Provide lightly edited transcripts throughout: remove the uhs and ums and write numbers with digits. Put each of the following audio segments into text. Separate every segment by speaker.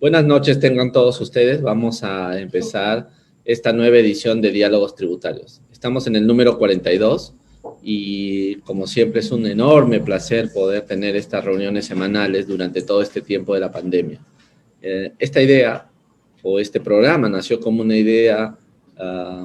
Speaker 1: Buenas noches tengan todos ustedes. Vamos a empezar esta nueva edición de Diálogos Tributarios. Estamos en el número 42 y como siempre es un enorme placer poder tener estas reuniones semanales durante todo este tiempo de la pandemia. Esta idea o este programa nació como una idea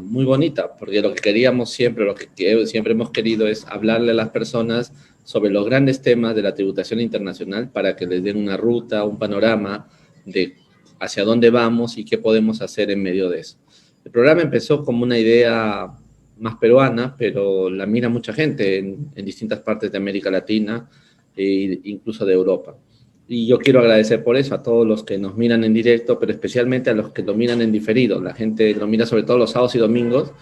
Speaker 1: muy bonita, porque lo que queríamos siempre, lo que siempre hemos querido es hablarle a las personas sobre los grandes temas de la tributación internacional para que les den una ruta, un panorama de hacia dónde vamos y qué podemos hacer en medio de eso. El programa empezó como una idea más peruana, pero la mira mucha gente en distintas partes de América Latina e incluso de Europa. Y yo quiero agradecer por eso a todos los que nos miran en directo, pero especialmente a los que lo miran en diferido. La gente lo mira sobre todo los sábados y domingos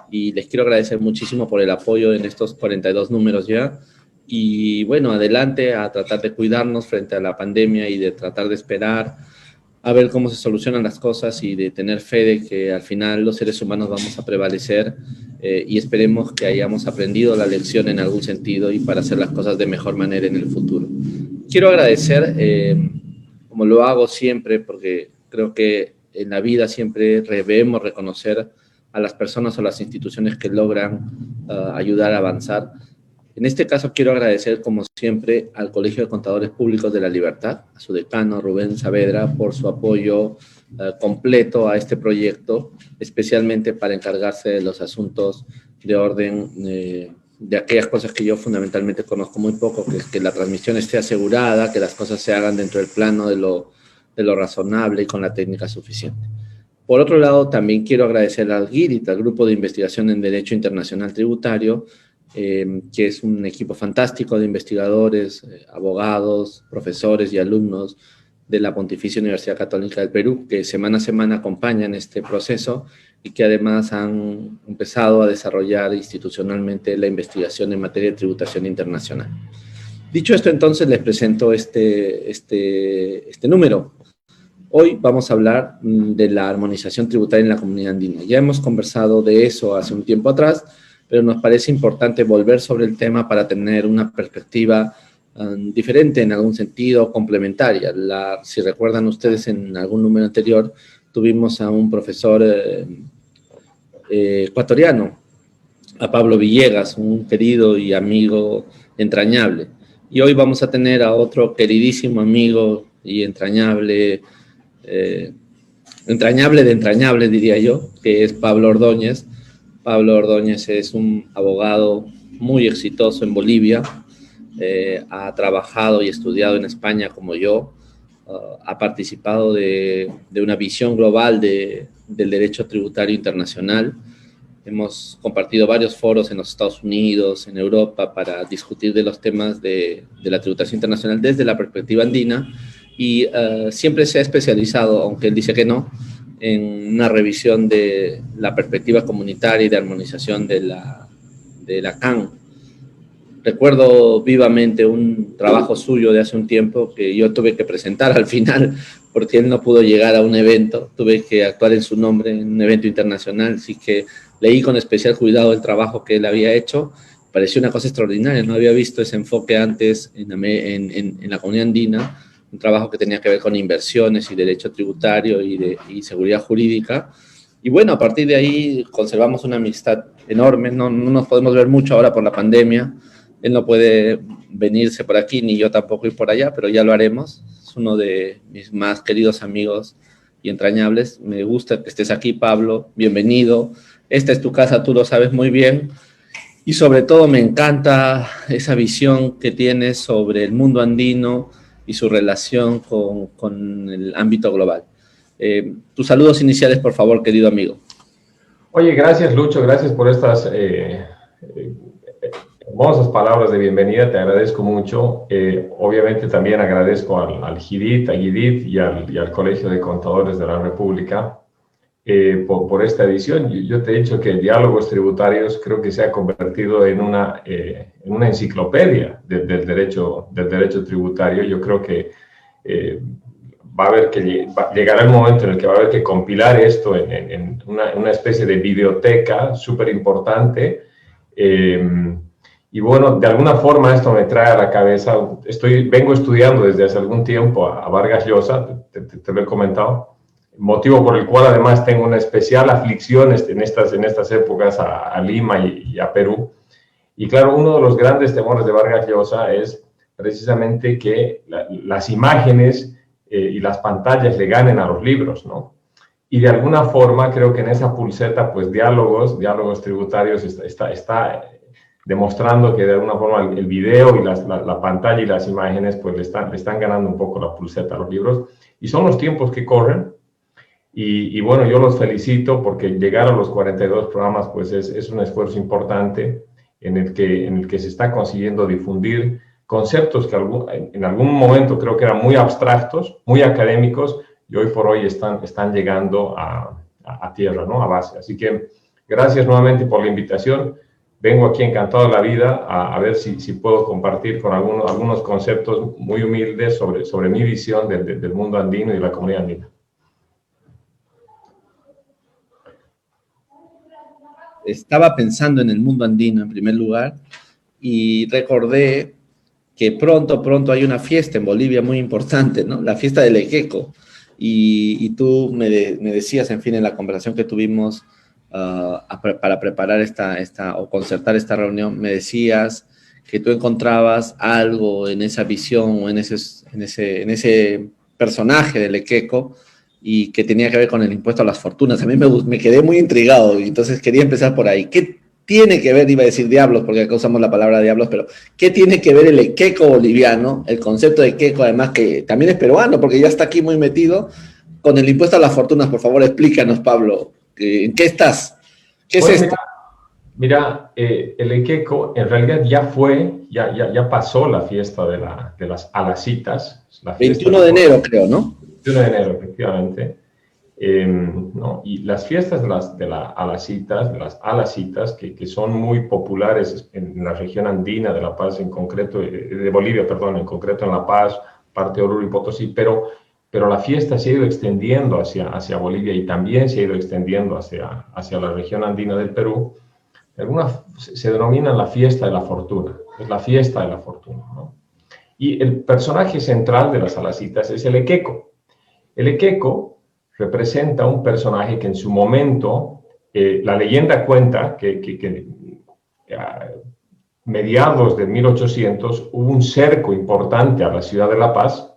Speaker 1: y les quiero agradecer muchísimo por el apoyo en estos 42 números ya. Y bueno, adelante a tratar de cuidarnos frente a la pandemia y de tratar de esperar a ver cómo se solucionan las cosas y de tener fe de que al final los seres humanos vamos a prevalecer y esperemos que hayamos aprendido la lección en algún sentido y para hacer las cosas de mejor manera en el futuro. Quiero agradecer, como lo hago siempre, porque creo que en la vida siempre debemos reconocer a las personas o las instituciones que logran ayudar a avanzar. En este caso quiero agradecer, como siempre, al Colegio de Contadores Públicos de la Libertad, a su decano Rubén Saavedra, por su apoyo completo a este proyecto, especialmente para encargarse de los asuntos de orden, de aquellas cosas que yo fundamentalmente conozco muy poco, que es que la transmisión esté asegurada, que las cosas se hagan dentro del plano de lo razonable y con la técnica suficiente. Por otro lado, también quiero agradecer al GIRIT, al Grupo de Investigación en Derecho Internacional Tributario, que es un equipo fantástico de investigadores, abogados, profesores y alumnos de la Pontificia Universidad Católica del Perú, que semana a semana acompañan este proceso y que además han empezado a desarrollar institucionalmente la investigación en materia de tributación internacional. Dicho esto, entonces les presento este número. Hoy vamos a hablar de la armonización tributaria en la comunidad andina. Ya hemos conversado de eso hace un tiempo atrás, pero nos parece importante volver sobre el tema para tener una perspectiva diferente en algún sentido, complementaria. Si recuerdan ustedes, en algún número anterior tuvimos a un profesor ecuatoriano, a Pablo Villegas, un querido y amigo entrañable. Y hoy vamos a tener a otro queridísimo amigo y entrañable de entrañables, diría yo, que es Pablo Ordóñez. Pablo Ordóñez es un abogado muy exitoso en Bolivia, ha trabajado y estudiado en España como yo, ha participado de una visión global del derecho tributario internacional. Hemos compartido varios foros en los Estados Unidos, en Europa, para discutir de los temas de la tributación internacional desde la perspectiva andina y siempre se ha especializado, aunque él dice que no, en una revisión de la perspectiva comunitaria y de armonización de la CAN. Recuerdo vivamente un trabajo suyo de hace un tiempo que yo tuve que presentar al final porque él no pudo llegar a un evento, tuve que actuar en su nombre en un evento internacional, así que leí con especial cuidado el trabajo que él había hecho. Pareció una cosa extraordinaria, no había visto ese enfoque antes en la comunidad andina, un trabajo que tenía que ver con inversiones y derecho tributario y seguridad jurídica. Y bueno, a partir de ahí conservamos una amistad enorme, no nos podemos ver mucho ahora por la pandemia, él no puede venirse por aquí, ni yo tampoco ir por allá, pero ya lo haremos. Es uno de mis más queridos amigos y entrañables. Me gusta que estés aquí, Pablo, bienvenido. Esta es tu casa, tú lo sabes muy bien. Y sobre todo me encanta esa visión que tienes sobre el mundo andino y su relación con el ámbito global. Tus saludos iniciales, por favor, querido amigo.
Speaker 2: Oye, gracias, Lucho, gracias por estas hermosas palabras de bienvenida, te agradezco mucho. Obviamente también agradezco al GIDIT, a GIDIT y al Colegio de Contadores de la República por esta edición. Yo te he dicho que Diálogos Tributarios creo que se ha convertido en una enciclopedia del derecho tributario. Yo creo que llegará el momento en el que va a haber que compilar esto en una especie de biblioteca súper importante Y bueno, de alguna forma esto me trae a la cabeza, vengo estudiando desde hace algún tiempo a Vargas Llosa, te lo he comentado, motivo por el cual además tengo una especial aflicción en estas épocas a Lima y a Perú. Y claro, uno de los grandes temores de Vargas Llosa es precisamente que las imágenes y las pantallas le ganen a los libros, ¿no? Y de alguna forma creo que en esa pulseta, pues diálogos tributarios está demostrando que de alguna forma el video y la pantalla y las imágenes pues le están ganando un poco la pulseta a los libros. Y son los tiempos que corren. Y bueno, yo los felicito porque llegar a los 42 programas pues es un esfuerzo importante en el que se está consiguiendo difundir conceptos que en algún momento creo que eran muy abstractos, muy académicos, y hoy por hoy están llegando a tierra, ¿no? A base. Así que gracias nuevamente por la invitación. Vengo aquí encantado de la vida a ver si puedo compartir con algunos conceptos muy humildes sobre mi visión del mundo andino y de la comunidad andina.
Speaker 1: Estaba pensando en el mundo andino en primer lugar y recordé que pronto hay una fiesta en Bolivia muy importante, ¿no? La fiesta del Equeco. Y tú me decías, en fin, en la conversación que tuvimos para preparar o concertar esta reunión, me decías que tú encontrabas algo en esa visión o en ese personaje del Equeco y que tenía que ver con el impuesto a las fortunas. A mí me quedé muy intrigado y entonces quería empezar por ahí. ¿Qué tiene que ver, iba a decir diablos, porque acá usamos la palabra diablos, pero ¿qué tiene que ver el equeco boliviano, el concepto de equeco, además que también es peruano, porque ya está aquí muy metido, con el impuesto a las fortunas? Por favor, explícanos, Pablo, ¿en qué estás? ¿Qué es esto?
Speaker 2: Mira, el equeco en realidad ya pasó la fiesta de las alacitas. La
Speaker 1: 21 de enero, creo, ¿no?
Speaker 2: 21 de enero, efectivamente. ¿No? Y las fiestas de las alacitas, que son muy populares en la región andina de La Paz, en concreto, de Bolivia, perdón, en concreto en La Paz, parte de Oruro y Potosí, pero la fiesta se ha ido extendiendo hacia Bolivia y también se ha ido extendiendo hacia la región andina del Perú. Se denomina la fiesta de la fortuna, es la fiesta de la fortuna, ¿no? Y el personaje central de las alacitas es el equeco. El equeco representa un personaje que en su momento, la leyenda cuenta que mediados de 1800 hubo un cerco importante a la ciudad de La Paz,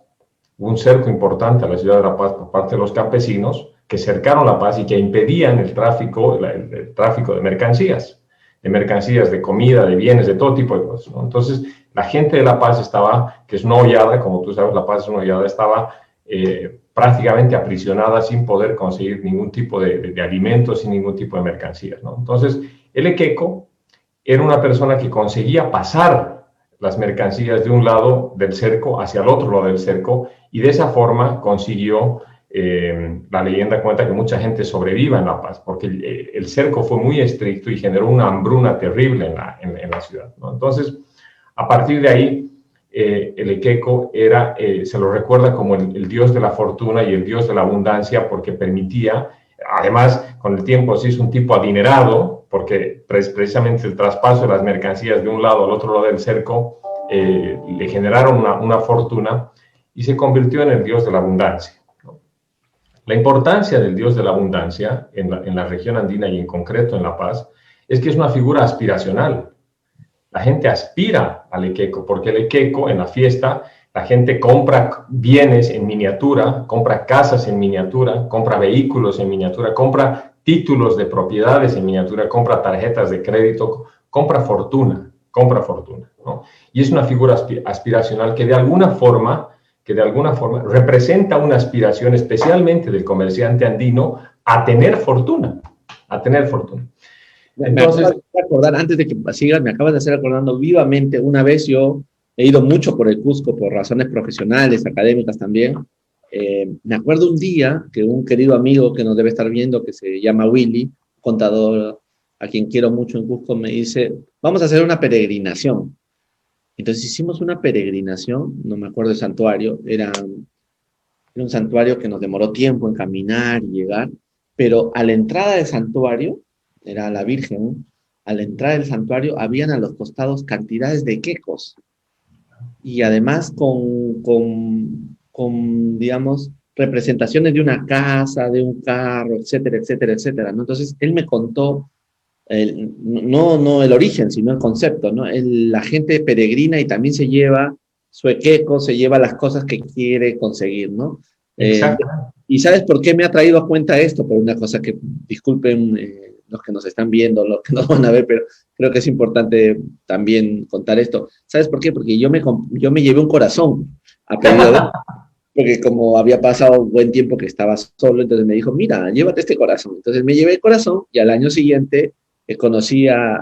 Speaker 2: por parte de los campesinos que cercaron La Paz y que impedían el tráfico de mercancías, de comida, de bienes, de todo tipo de cosas, ¿no? Entonces, la gente de La Paz que es una hollada, como tú sabes, La Paz es una hollada, estaba prácticamente aprisionada sin poder conseguir ningún tipo de alimentos, sin ningún tipo de mercancías, ¿no? Entonces, el equeco era una persona que conseguía pasar las mercancías de un lado del cerco hacia el otro lado del cerco y de esa forma consiguió, la leyenda cuenta que mucha gente sobreviva en La Paz, porque el cerco fue muy estricto y generó una hambruna terrible en la ciudad, ¿no? Entonces, a partir de ahí, el equeco se lo recuerda como el dios de la fortuna y el dios de la abundancia porque permitía, además con el tiempo se hizo un tipo adinerado porque precisamente el traspaso de las mercancías de un lado al otro lado del cerco le generaron una fortuna y se convirtió en el dios de la abundancia, ¿no? La importancia del dios de la abundancia en la región andina y en concreto en La Paz es que es una figura aspiracional. La gente aspira al equeco, porque el equeco en la fiesta, la gente compra bienes en miniatura, compra casas en miniatura, compra vehículos en miniatura, compra títulos de propiedades en miniatura, compra tarjetas de crédito, compra fortuna, ¿no? Y es una figura aspiracional que de alguna forma representa una aspiración especialmente del comerciante andino a tener fortuna,
Speaker 1: Entonces, me acordar, antes de que sigas, me acabas de hacer acordando vivamente, una vez yo he ido mucho por el Cusco por razones profesionales, académicas también. Me acuerdo un día que un querido amigo que nos debe estar viendo, que se llama Willy, contador a quien quiero mucho en Cusco, me dice, vamos a hacer una peregrinación. Entonces hicimos una peregrinación, no me acuerdo el santuario, era un santuario que nos demoró tiempo en caminar y llegar, pero a la entrada del santuario, era la Virgen, al entrar al santuario, habían a los costados cantidades de quecos y además digamos, representaciones de una casa, de un carro, etcétera, etcétera, etcétera, ¿no? Entonces, él me contó no el origen, sino el concepto, ¿no? La gente peregrina y también se lleva su equeco, se lleva las cosas que quiere conseguir, ¿no?
Speaker 2: Exacto.
Speaker 1: ¿Y sabes por qué me ha traído a cuenta esto? Por una cosa que, disculpen los que nos están viendo, los que nos van a ver, pero creo que es importante también contar esto. ¿Sabes por qué? Porque yo me llevé un corazón a pedido de... Porque como había pasado buen tiempo que estaba solo, entonces me dijo, mira, llévate este corazón. Entonces me llevé el corazón y al año siguiente conocí a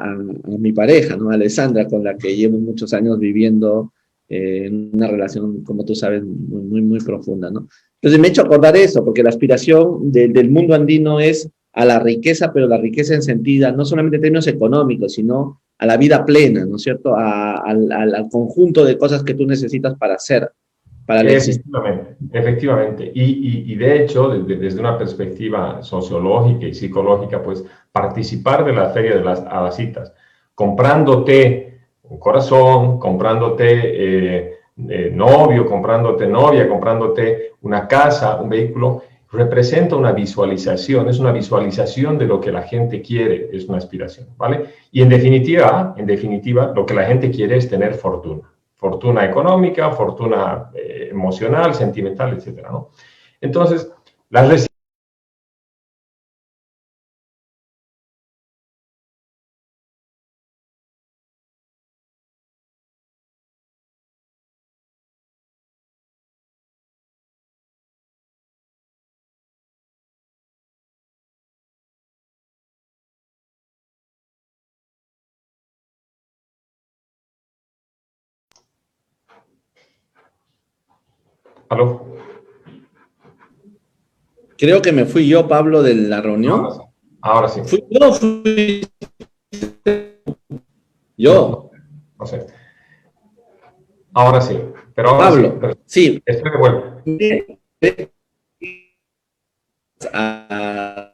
Speaker 1: mi pareja, ¿no? Alessandra, con la que llevo muchos años viviendo en una relación, como tú sabes, muy, muy, muy profunda, ¿no? Entonces me he hecho acordar eso, porque la aspiración del mundo andino es a la riqueza, pero la riqueza en sentido, no solamente en términos económicos, sino a la vida plena, ¿no es cierto? Al conjunto de cosas que tú necesitas para ser, para la existencia.
Speaker 2: Efectivamente, efectivamente. Y de hecho, desde una perspectiva sociológica y psicológica, pues participar de la feria de las citas, comprándote un corazón, comprándote novio, comprándote novia, comprándote una casa, un vehículo, representa una visualización, es una visualización de lo que la gente quiere, es una aspiración, ¿vale? Y en definitiva, lo que la gente quiere es tener fortuna. Fortuna económica, fortuna emocional, sentimental, etcétera, ¿no? Entonces, las ¿Aló?
Speaker 1: Creo que me fui yo, Pablo, de la
Speaker 2: Ahora
Speaker 1: reunión.
Speaker 2: sí. Ahora sí.
Speaker 1: Fui
Speaker 2: No,
Speaker 1: yo,
Speaker 2: no sé. Ahora sí. Pero ahora sí.
Speaker 1: Pablo. Sí.
Speaker 2: Estoy de vuelta.
Speaker 1: A-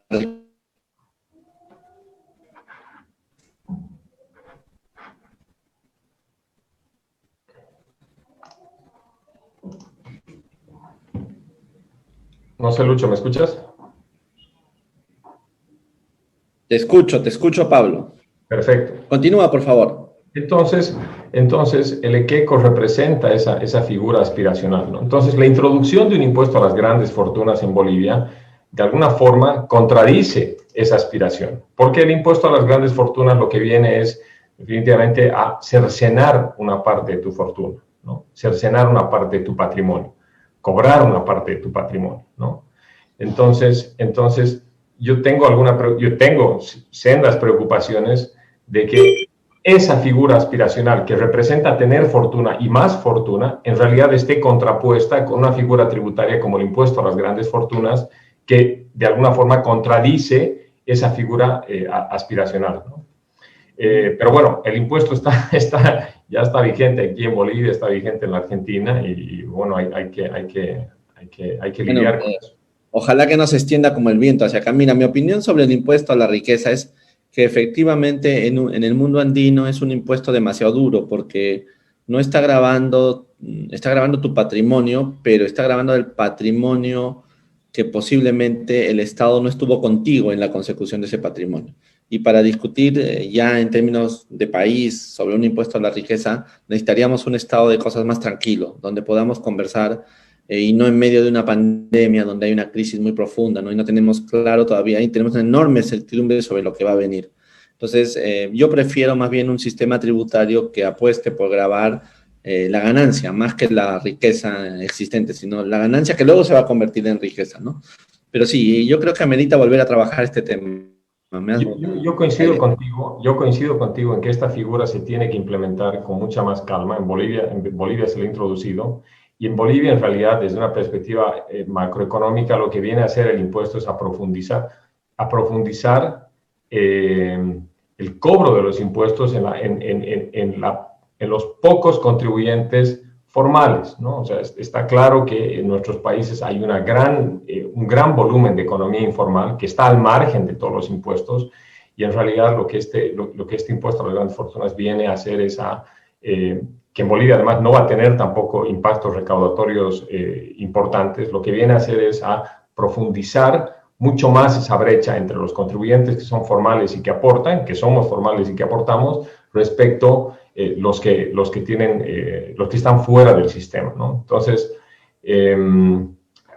Speaker 2: No sé, Lucho, ¿me escuchas?
Speaker 1: te escucho, Pablo.
Speaker 2: Perfecto.
Speaker 1: Continúa, por favor.
Speaker 2: Entonces el equeco representa esa figura aspiracional, ¿no? Entonces, la introducción de un impuesto a las grandes fortunas en Bolivia, de alguna forma, contradice esa aspiración, porque el impuesto a las grandes fortunas lo que viene es, definitivamente, a cercenar una parte de tu fortuna, ¿no? Cercenar una parte de tu patrimonio, cobrar una parte de tu patrimonio, ¿no? Entonces yo tengo sendas preocupaciones de que esa figura aspiracional que representa tener fortuna y más fortuna, en realidad esté contrapuesta con una figura tributaria como el impuesto a las grandes fortunas, que de alguna forma contradice esa figura aspiracional, ¿no? Pero bueno, el impuesto ya está vigente aquí en Bolivia, está vigente en la Argentina y bueno, hay que
Speaker 1: Bueno,
Speaker 2: lidiar con eso.
Speaker 1: ojalá que no se extienda como el viento hacia acá. Mira, mi opinión sobre el impuesto a la riqueza es que efectivamente en el mundo andino es un impuesto demasiado duro porque no está grabando tu patrimonio, pero está grabando el patrimonio que posiblemente el Estado no estuvo contigo en la consecución de ese patrimonio. Y para discutir ya en términos de país sobre un impuesto a la riqueza, necesitaríamos un estado de cosas más tranquilo, donde podamos conversar y no en medio de una pandemia donde hay una crisis muy profunda, ¿no? Y no tenemos claro todavía, y tenemos una enorme certidumbre sobre lo que va a venir. Entonces, yo prefiero más bien un sistema tributario que apueste por grabar la ganancia, más que la riqueza existente, sino la ganancia que luego se va a convertir en riqueza, ¿no? Pero sí, yo creo que amerita volver a trabajar este tema.
Speaker 2: Yo coincido contigo en que esta figura se tiene que implementar con mucha más calma. En Bolivia se le ha introducido y en Bolivia, en realidad, desde una perspectiva macroeconómica, lo que viene a hacer el impuesto es a profundizar el cobro de los impuestos en los pocos contribuyentes formales, ¿no? O sea, está claro que en nuestros países hay un gran volumen de economía informal que está al margen de todos los impuestos y en realidad lo que este impuesto a las grandes fortunas viene a hacer es que en Bolivia además no va a tener tampoco impactos recaudatorios importantes, lo que viene a hacer es a profundizar mucho más esa brecha entre los contribuyentes que son formales y que aportan, que somos formales y que aportamos, respecto los que están fuera del sistema, ¿no? Entonces,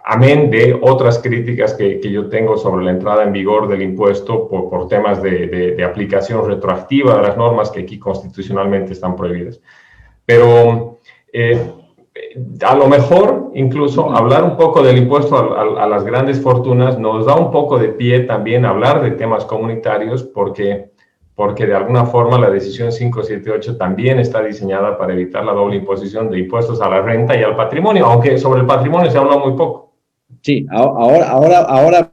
Speaker 2: amén de otras críticas que yo tengo sobre la entrada en vigor del impuesto por temas de aplicación retroactiva de las normas que aquí constitucionalmente están prohibidas. Pero a lo mejor incluso hablar un poco del impuesto a las grandes fortunas nos da un poco de pie también a hablar de temas comunitarios porque de alguna forma la decisión 578 también está diseñada para evitar la doble imposición de impuestos a la renta y al patrimonio, aunque sobre el patrimonio se habla muy poco.
Speaker 1: Sí, ahora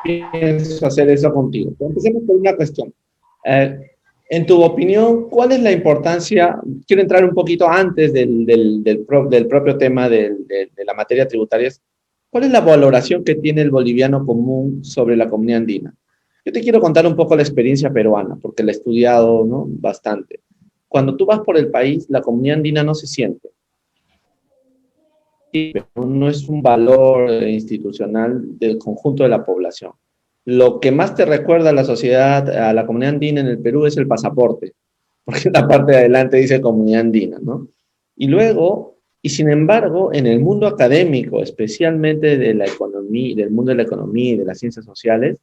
Speaker 1: pienso hacer eso contigo. Pero empecemos por una cuestión. En tu opinión, ¿cuál es la importancia? Quiero entrar un poquito antes del propio tema de la materia tributaria. ¿Cuál es la valoración que tiene el boliviano común sobre la comunidad andina? Yo te quiero contar un poco la experiencia peruana, porque la he estudiado, ¿no?, bastante. Cuando tú vas por el país, la comunidad andina no se siente. Pero no es un valor institucional del conjunto de la población. Lo que más te recuerda a la sociedad, a la comunidad andina en el Perú, es el pasaporte, porque en la parte de adelante dice comunidad andina, ¿no? Y luego, y sin embargo, en el mundo académico, especialmente de la economía, del mundo de la economía y de las ciencias sociales,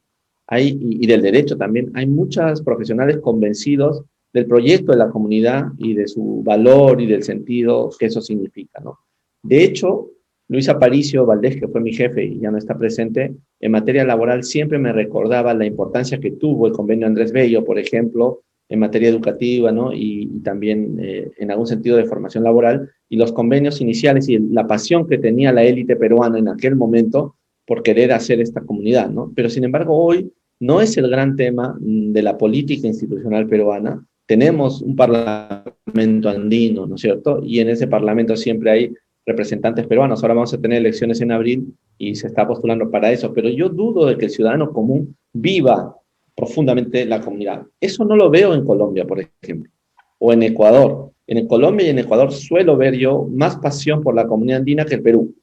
Speaker 1: y del derecho también, hay muchos profesionales convencidos del proyecto de la comunidad y de su valor y del sentido que eso significa, ¿no? De hecho, Luis Aparicio Valdés, que fue mi jefe y ya no está presente, en materia laboral siempre me recordaba la importancia que tuvo el convenio Andrés Bello, por ejemplo, en materia educativa, ¿no? Y también en algún sentido de formación laboral, y los convenios iniciales y la pasión que tenía la élite peruana en aquel momento por querer hacer esta comunidad, ¿no? Pero sin embargo hoy no es el gran tema de la política institucional peruana. Tenemos un parlamento andino, ¿no es cierto? Y en ese parlamento siempre hay representantes peruanos. Ahora vamos a tener elecciones en abril y se está postulando para eso, pero yo dudo de que el ciudadano común viva profundamente la comunidad. Eso no lo veo en Colombia, por ejemplo, o en Ecuador. En Colombia y en Ecuador suelo ver yo más pasión por la comunidad andina que el Perú.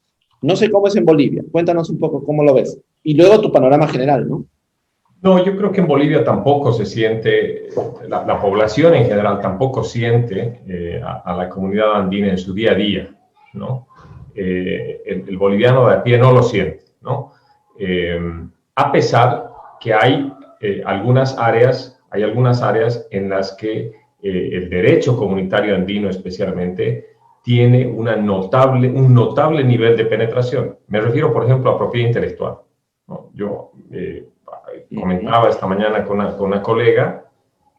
Speaker 1: No sé cómo es en Bolivia. Cuéntanos un poco cómo lo ves. Y luego tu panorama general, ¿no?
Speaker 2: No, yo creo que en Bolivia tampoco se siente, la población en general tampoco siente a la comunidad andina en su día a día, ¿no? El boliviano de a pie no lo siente, ¿no? A pesar que hay algunas áreas en las que el derecho comunitario andino especialmente tiene un notable nivel de penetración. Me refiero, por ejemplo, a propiedad intelectual, ¿no? Yo comentaba esta mañana con una colega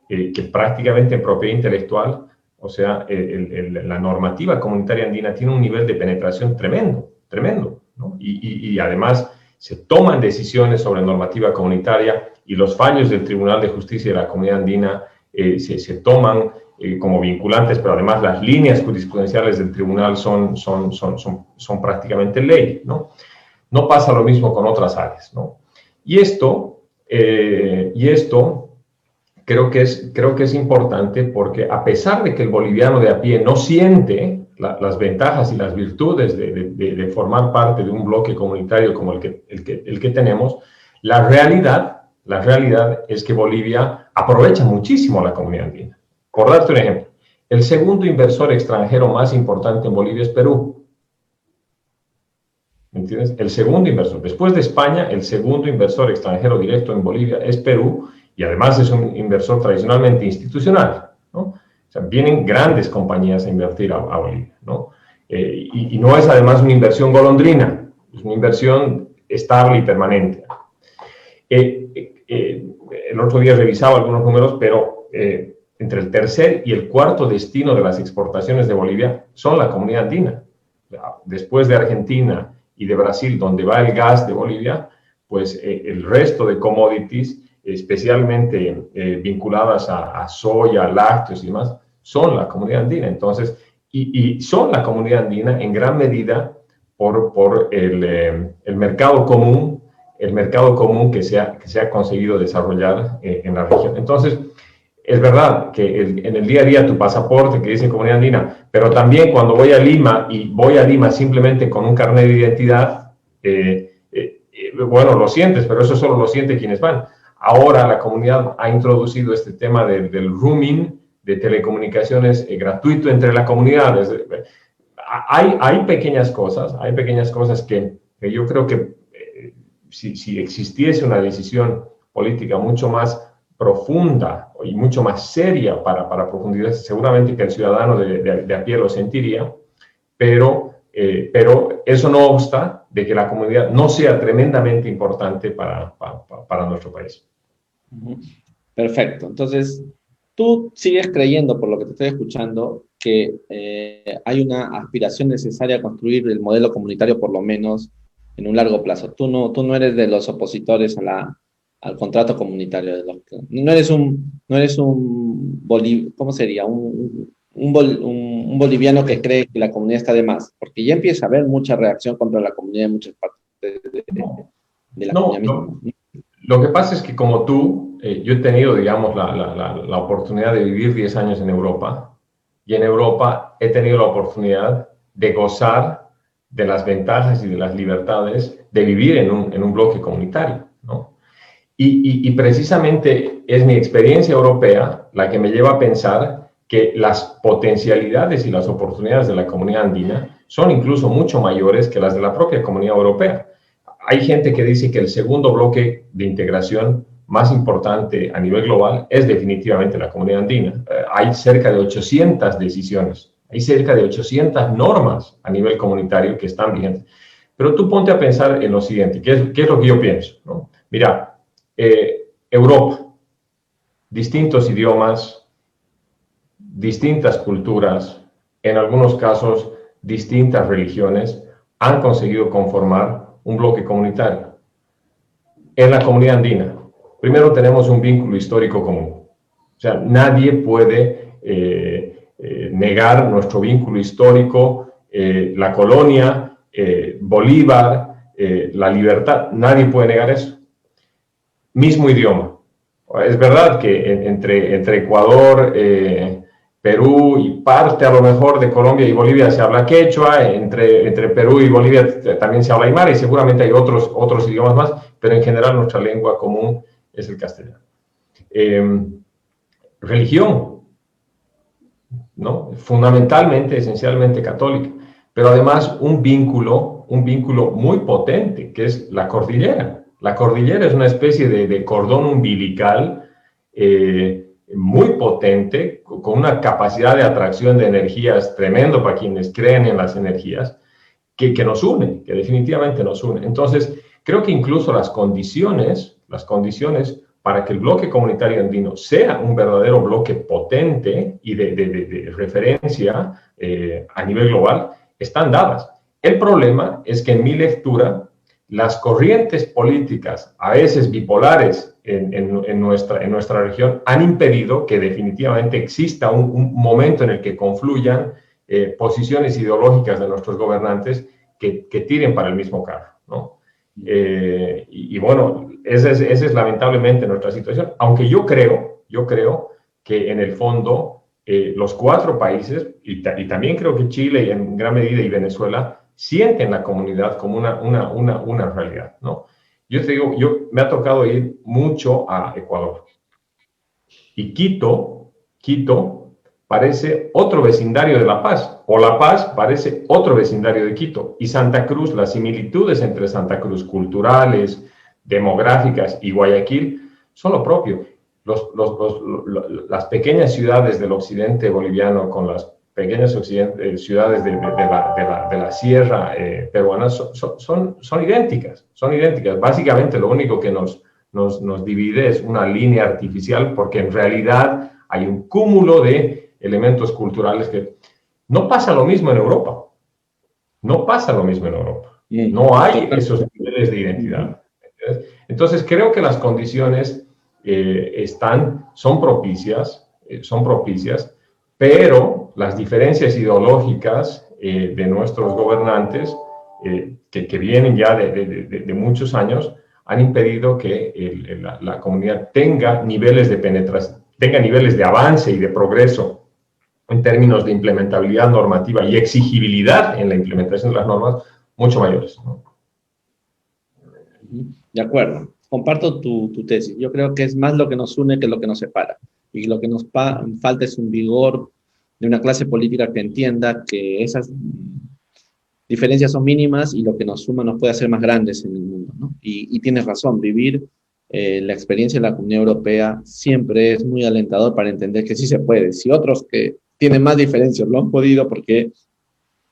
Speaker 2: que prácticamente en propiedad intelectual, o sea, la normativa comunitaria andina tiene un nivel de penetración tremendo, ¿no? Y además se toman decisiones sobre normativa comunitaria y los fallos del Tribunal de Justicia de la Comunidad Andina se toman como vinculantes, pero además las líneas jurisprudenciales del tribunal son prácticamente ley, ¿no? No pasa lo mismo con otras áreas, ¿no? Y esto creo que es importante porque a pesar de que el boliviano de a pie no siente las ventajas y las virtudes de formar parte de un bloque comunitario como el que tenemos, la realidad es que Bolivia aprovecha muchísimo a la comunidad andina. Por darte un ejemplo, el segundo inversor extranjero más importante en Bolivia es Perú. ¿Me entiendes? El segundo inversor, después de España, el segundo inversor extranjero directo en Bolivia es Perú, y además es un inversor tradicionalmente institucional, ¿no? O sea, vienen grandes compañías a invertir a Bolivia, ¿no? Y no es además una inversión golondrina, es una inversión estable y permanente. El otro día revisaba algunos números, pero entre el tercer y el cuarto destino de las exportaciones de Bolivia son la comunidad andina. Después de Argentina y de Brasil, donde va el gas de Bolivia, pues el resto de commodities, especialmente vinculadas a soya, lácteos y demás, son la comunidad andina. Entonces, y son la comunidad andina en gran medida por el mercado común el mercado común que se ha conseguido desarrollar en la región. Entonces, es verdad que en el día a día tu pasaporte que dice Comunidad Andina, pero también cuando voy a Lima y voy a Lima simplemente con un carnet de identidad, bueno, lo sientes, pero eso solo lo sienten quienes van. Ahora la comunidad ha introducido este tema del roaming, de telecomunicaciones gratuito entre la comunidad. Hay pequeñas cosas que yo creo que si existiese una decisión política mucho más profunda y mucho más seria para profundizar, seguramente que el ciudadano de a pie lo sentiría, pero eso no obsta de que la comunidad no sea tremendamente importante para nuestro país.
Speaker 1: Perfecto. Entonces, tú sigues creyendo, por lo que te estoy escuchando, que hay una aspiración necesaria a construir el modelo comunitario, por lo menos en un largo plazo. Tú no eres de los opositores al contrato comunitario. No eres ¿cómo sería? Un boliviano que cree que la comunidad está de más, porque ya empieza a haber mucha reacción contra la comunidad en muchas partes de la comunidad misma.
Speaker 2: Lo que pasa es que como tú, yo he tenido, digamos, la oportunidad de vivir 10 años en Europa, y en Europa he tenido la oportunidad de gozar de las ventajas y de las libertades de vivir en un bloque comunitario, ¿no? Y precisamente es mi experiencia europea la que me lleva a pensar que las potencialidades y las oportunidades de la comunidad andina son incluso mucho mayores que las de la propia comunidad europea. Hay gente que dice que el segundo bloque de integración más importante a nivel global es definitivamente la comunidad andina. Hay cerca de 800 decisiones, hay cerca de 800 normas a nivel comunitario que están vigentes. Pero tú ponte a pensar en lo siguiente, ¿qué es lo que yo pienso, ¿no? Mira, Europa, distintos idiomas, distintas culturas, en algunos casos distintas religiones, han conseguido conformar un bloque comunitario. En la comunidad andina, primero tenemos un vínculo histórico común. O sea, nadie puede negar nuestro vínculo histórico, la colonia, Bolívar, la libertad, nadie puede negar eso. Mismo idioma. Es verdad que entre Ecuador, Perú y parte a lo mejor de Colombia y Bolivia se habla quechua, entre Perú y Bolivia también se habla aymara y seguramente hay otros idiomas más, pero en general nuestra lengua común es el castellano. Religión, ¿no? Fundamentalmente, esencialmente católica, pero además un vínculo muy potente, que es la cordillera. La cordillera es una especie de cordón umbilical muy potente, con una capacidad de atracción de energías tremendo para quienes creen en las energías, que nos une, que definitivamente nos une. Entonces, creo que incluso las condiciones para que el bloque comunitario andino sea un verdadero bloque potente y de referencia a nivel global están dadas. El problema es que en mi lectura, las corrientes políticas, a veces bipolares en nuestra región, han impedido que definitivamente exista un momento en el que confluyan posiciones ideológicas de nuestros gobernantes que tiren para el mismo carro, ¿no? Y bueno, esa es lamentablemente nuestra situación, aunque yo creo que en el fondo los 4 países, y también creo que Chile y en gran medida y Venezuela, sienten la comunidad como una realidad, ¿no? Yo te digo, me ha tocado ir mucho a Ecuador. Y Quito parece otro vecindario de La Paz, o La Paz parece otro vecindario de Quito. Y Santa Cruz, las similitudes entre Santa Cruz culturales, demográficas y Guayaquil son lo propio. Las pequeñas ciudades del occidente boliviano con las pequeñas ciudades de la sierra peruana son idénticas, Básicamente lo único que nos divide es una línea artificial, porque en realidad hay un cúmulo de elementos culturales que no pasa lo mismo en Europa. No hay esos niveles de identidad. Entonces creo que las condiciones son propicias, pero las diferencias ideológicas de nuestros gobernantes, que vienen ya de muchos años, han impedido que la comunidad tenga niveles de penetración, tenga niveles de avance y de progreso en términos de implementabilidad normativa y exigibilidad en la implementación de las normas mucho mayores, ¿no?
Speaker 1: De acuerdo, comparto tu tesis. Yo creo que es más lo que nos une que lo que nos separa. Y lo que nos falta es un vigor de una clase política que entienda que esas diferencias son mínimas y lo que nos suma nos puede hacer más grandes en el mundo, ¿no? Y tienes razón, vivir la experiencia de la Comunidad Europea siempre es muy alentador para entender que sí se puede. Si otros que tienen más diferencias lo han podido, ¿por qué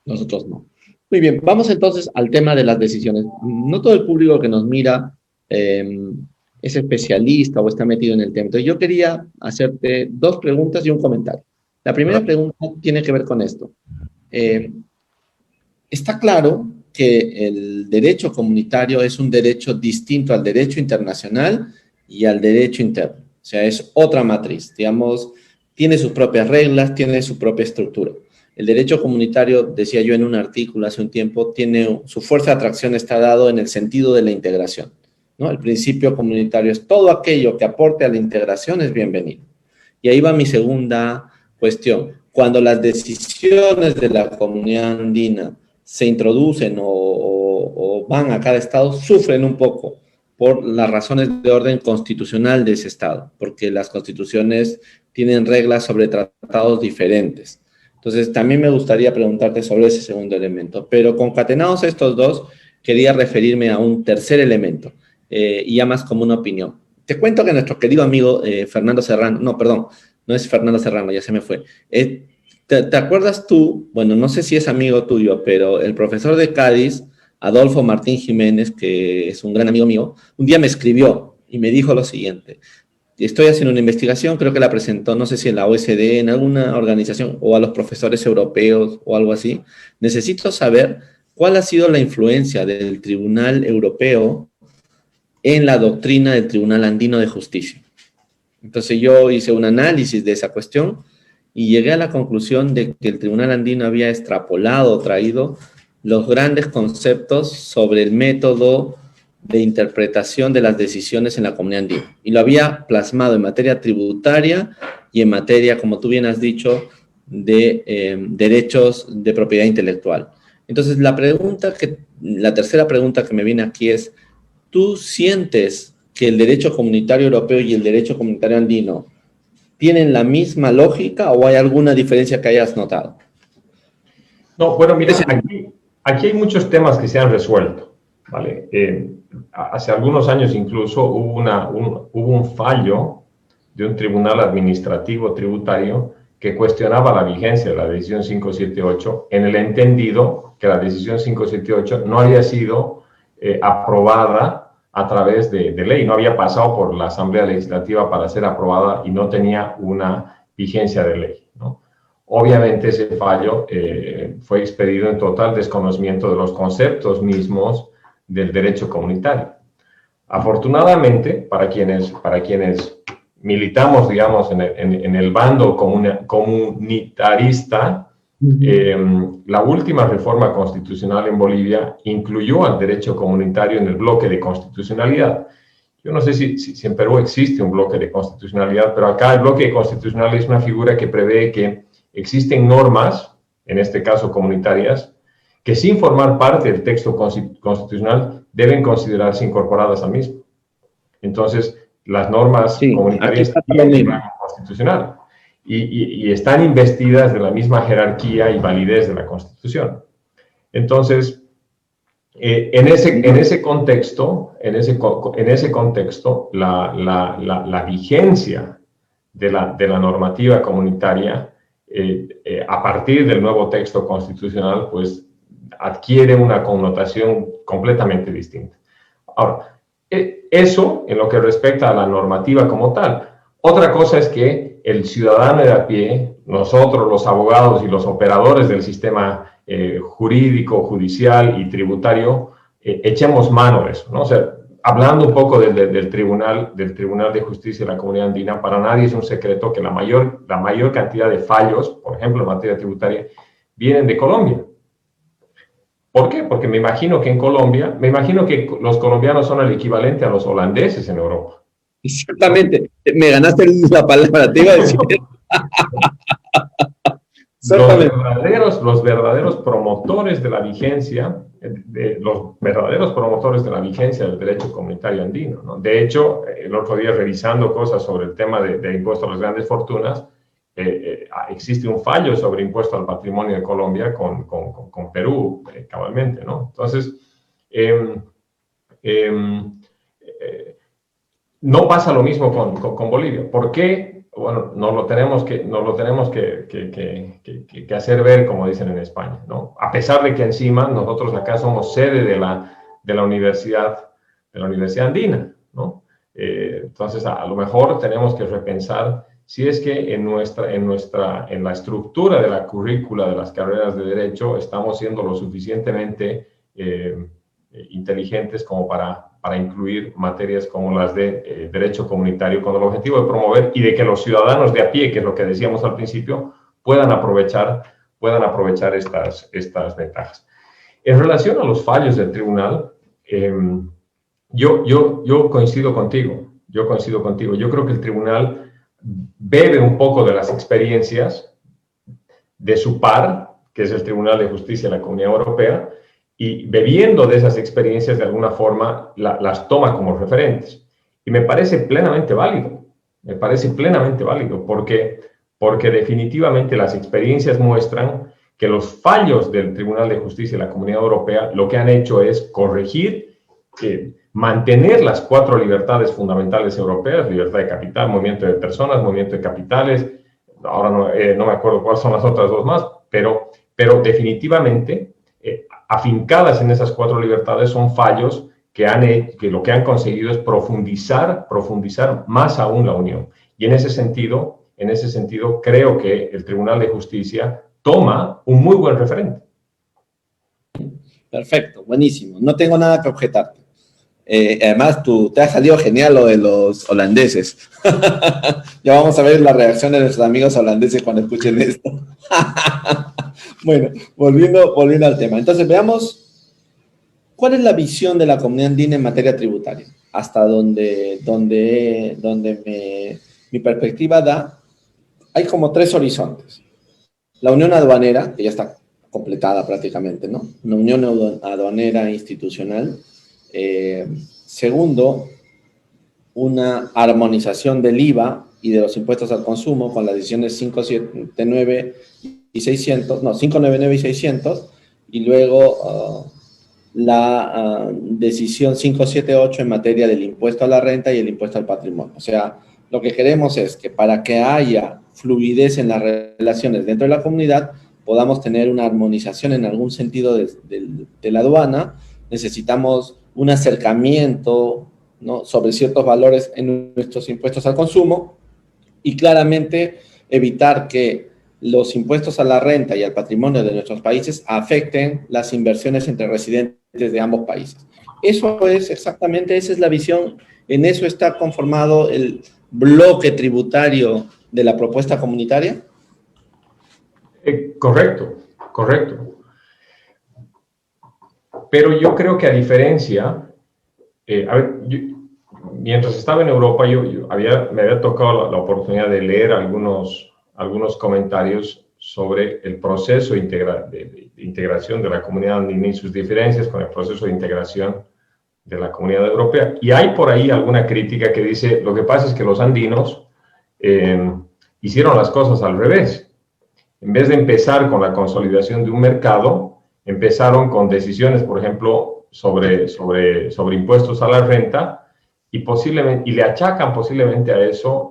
Speaker 1: nosotros no? Muy bien, vamos entonces al tema de las decisiones. No todo el público que nos mira es especialista o está metido en el tema. Entonces yo quería hacerte dos preguntas y un comentario. La primera pregunta tiene que ver con esto. Está claro que el derecho comunitario es un derecho distinto al derecho internacional y al derecho interno. O sea, es otra matriz, digamos, tiene sus propias reglas, tiene su propia estructura. El derecho comunitario, decía yo en un artículo hace un tiempo, tiene su fuerza de atracción está dado en el sentido de la integración, ¿no? El principio comunitario es todo aquello que aporte a la integración es bienvenido. Y ahí va mi segunda cuestión. Cuando las decisiones de la comunidad andina se introducen o van a cada estado, sufren un poco por las razones de orden constitucional de ese estado, porque las constituciones tienen reglas sobre tratados diferentes. Entonces, también me gustaría preguntarte sobre ese segundo elemento, pero concatenados estos dos, quería referirme a un tercer elemento, y ya más como una opinión. Te cuento que nuestro querido amigo Fernando Serrano, no, perdón, no es Fernando Serrano, ya se me fue. ¿Te acuerdas tú? Bueno, no sé si es amigo tuyo, pero el profesor de Cádiz, Adolfo Martín Jiménez, que es un gran amigo mío, un día me escribió y me dijo lo siguiente: estoy haciendo una investigación, creo que la presentó, no sé si en la OSD, en alguna organización, o a los profesores europeos o algo así. Necesito saber cuál ha sido la influencia del Tribunal Europeo en la doctrina del Tribunal Andino de Justicia. Entonces yo hice un análisis de esa cuestión y llegué a la conclusión de que el Tribunal Andino había extrapolado, traído los grandes conceptos sobre el método de interpretación de las decisiones en la comunidad andina. Y lo había plasmado en materia tributaria y en materia, como tú bien has dicho, de derechos de propiedad intelectual. Entonces, la tercera pregunta que me viene aquí es: ¿tú sientes que el derecho comunitario europeo y el derecho comunitario andino tienen la misma lógica o hay alguna diferencia que hayas notado?
Speaker 2: No, bueno, mira, aquí hay muchos temas que se han resuelto, ¿vale? Hace algunos años incluso hubo un fallo de un tribunal administrativo tributario que cuestionaba la vigencia de la decisión 578 en el entendido que la decisión 578 no había sido aprobada a través de ley, no había pasado por la Asamblea Legislativa para ser aprobada y no tenía una vigencia de ley, ¿no? Obviamente ese fallo fue expedido en total desconocimiento de los conceptos mismos del derecho comunitario. Afortunadamente, para quienes militamos, digamos, en el bando comunitarista, la última reforma constitucional en Bolivia incluyó al derecho comunitario en el bloque de constitucionalidad. Yo no sé si en Perú existe un bloque de constitucionalidad, pero acá el bloque constitucional es una figura que prevé que existen normas, en este caso comunitarias, que sin formar parte del texto constitucional deben considerarse incorporadas al mismo. Entonces, las normas comunitarias tienen rango constitucional y están investidas de la misma jerarquía y validez de la Constitución. Entonces, en ese contexto, la vigencia de la normativa comunitaria a partir del nuevo texto constitucional, pues adquiere una connotación completamente distinta. Ahora, eso en lo que respecta a la normativa como tal. Otra cosa es que el ciudadano de a pie, nosotros los abogados y los operadores del sistema jurídico, judicial y tributario, echemos mano de eso, ¿no? O sea, hablando un poco del Tribunal de Justicia de la Comunidad Andina, para nadie es un secreto que la mayor cantidad de fallos, por ejemplo, en materia tributaria, vienen de Colombia. ¿Por qué? Porque me imagino que en Colombia, me imagino que los colombianos son el equivalente a los holandeses en Europa.
Speaker 1: Exactamente, me ganaste la palabra, te iba a decir.
Speaker 2: Los verdaderos promotores de la vigencia, los verdaderos promotores de la vigencia del derecho comunitario andino, ¿no? De hecho, el otro día revisando cosas sobre el tema de impuesto a las grandes fortunas, existe un fallo sobre impuesto al patrimonio de Colombia con Perú, cabalmente, ¿no? Entonces, no pasa lo mismo con Bolivia. ¿Por qué? Bueno, no lo tenemos que hacer ver, como dicen en España, ¿no? A pesar de que encima nosotros acá somos sede de la universidad andina, ¿no? Entonces, a lo mejor tenemos que repensar si es que en la estructura de la currícula de las carreras de Derecho estamos siendo lo suficientemente inteligentes como para incluir materias como las de derecho comunitario con el objetivo de promover y de que los ciudadanos de a pie, que es lo que decíamos al principio, puedan aprovechar estas ventajas. En relación a los fallos del tribunal, yo coincido contigo. Yo creo que el tribunal bebe un poco de las experiencias de su par, que es el Tribunal de Justicia de la Comunidad Europea, y bebiendo de esas experiencias de alguna forma las toma como referentes. Y me parece plenamente válido, porque definitivamente las experiencias muestran que los fallos del Tribunal de Justicia de la Comunidad Europea lo que han hecho es corregir, mantener las 4 libertades fundamentales europeas: libertad de capital, movimiento de personas, movimiento de capitales. Ahora no me acuerdo cuáles son las otras 2 más, pero definitivamente afincadas en esas 4 libertades son fallos que lo que han conseguido es profundizar más aún la Unión. Y en ese sentido creo que el Tribunal de Justicia toma un muy buen referente.
Speaker 1: Perfecto, buenísimo. No tengo nada que objetarte. Además, te ha salido genial lo de los holandeses. Ya vamos a ver la reacción de nuestros amigos holandeses cuando escuchen esto. Bueno, volviendo al tema. Entonces, veamos cuál es la visión de la comunidad andina en materia tributaria. Hasta donde mi perspectiva da, hay como 3 horizontes. La unión aduanera, que ya está completada prácticamente, ¿no? Una unión aduanera institucional. Segundo, una armonización del IVA y de los impuestos al consumo con las decisiones 579 y 600, y luego la decisión 578 en materia del impuesto a la renta y el impuesto al patrimonio. O sea, lo que queremos es que para que haya fluidez en las relaciones dentro de la comunidad, podamos tener una armonización en algún sentido de la aduana. Necesitamos un acercamiento, ¿no?, sobre ciertos valores en nuestros impuestos al consumo y claramente evitar que los impuestos a la renta y al patrimonio de nuestros países afecten las inversiones entre residentes de ambos países. Eso es exactamente, esa es la visión, en eso está conformado el bloque tributario de la propuesta comunitaria.
Speaker 2: Correcto. Pero yo creo que a diferencia, mientras estaba en Europa, me había tocado la oportunidad de leer algunos comentarios sobre el proceso de integración de la comunidad andina y sus diferencias con el proceso de integración de la comunidad europea. Y hay por ahí alguna crítica que dice, lo que pasa es que los andinos hicieron las cosas al revés. En vez de empezar con la consolidación de un mercado, empezaron con decisiones, por ejemplo, sobre impuestos a la renta y le achacan posiblemente a eso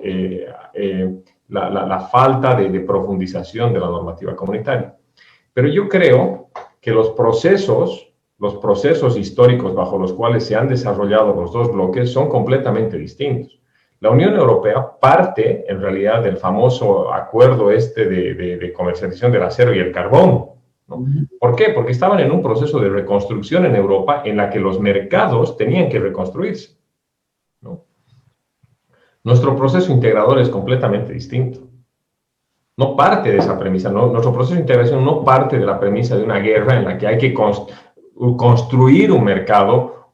Speaker 2: la falta de profundización de la normativa comunitaria. Pero yo creo que los procesos históricos bajo los cuales se han desarrollado los 2 bloques son completamente distintos. La Unión Europea parte, en realidad, del famoso acuerdo de comercialización del acero y el carbón, ¿no? ¿Por qué? Porque estaban en un proceso de reconstrucción en Europa en la que los mercados tenían que reconstruirse, ¿no? Nuestro proceso integrador es completamente distinto. No parte de esa premisa, ¿no? Nuestro proceso de integración no parte de la premisa de una guerra en la que hay que construir un mercado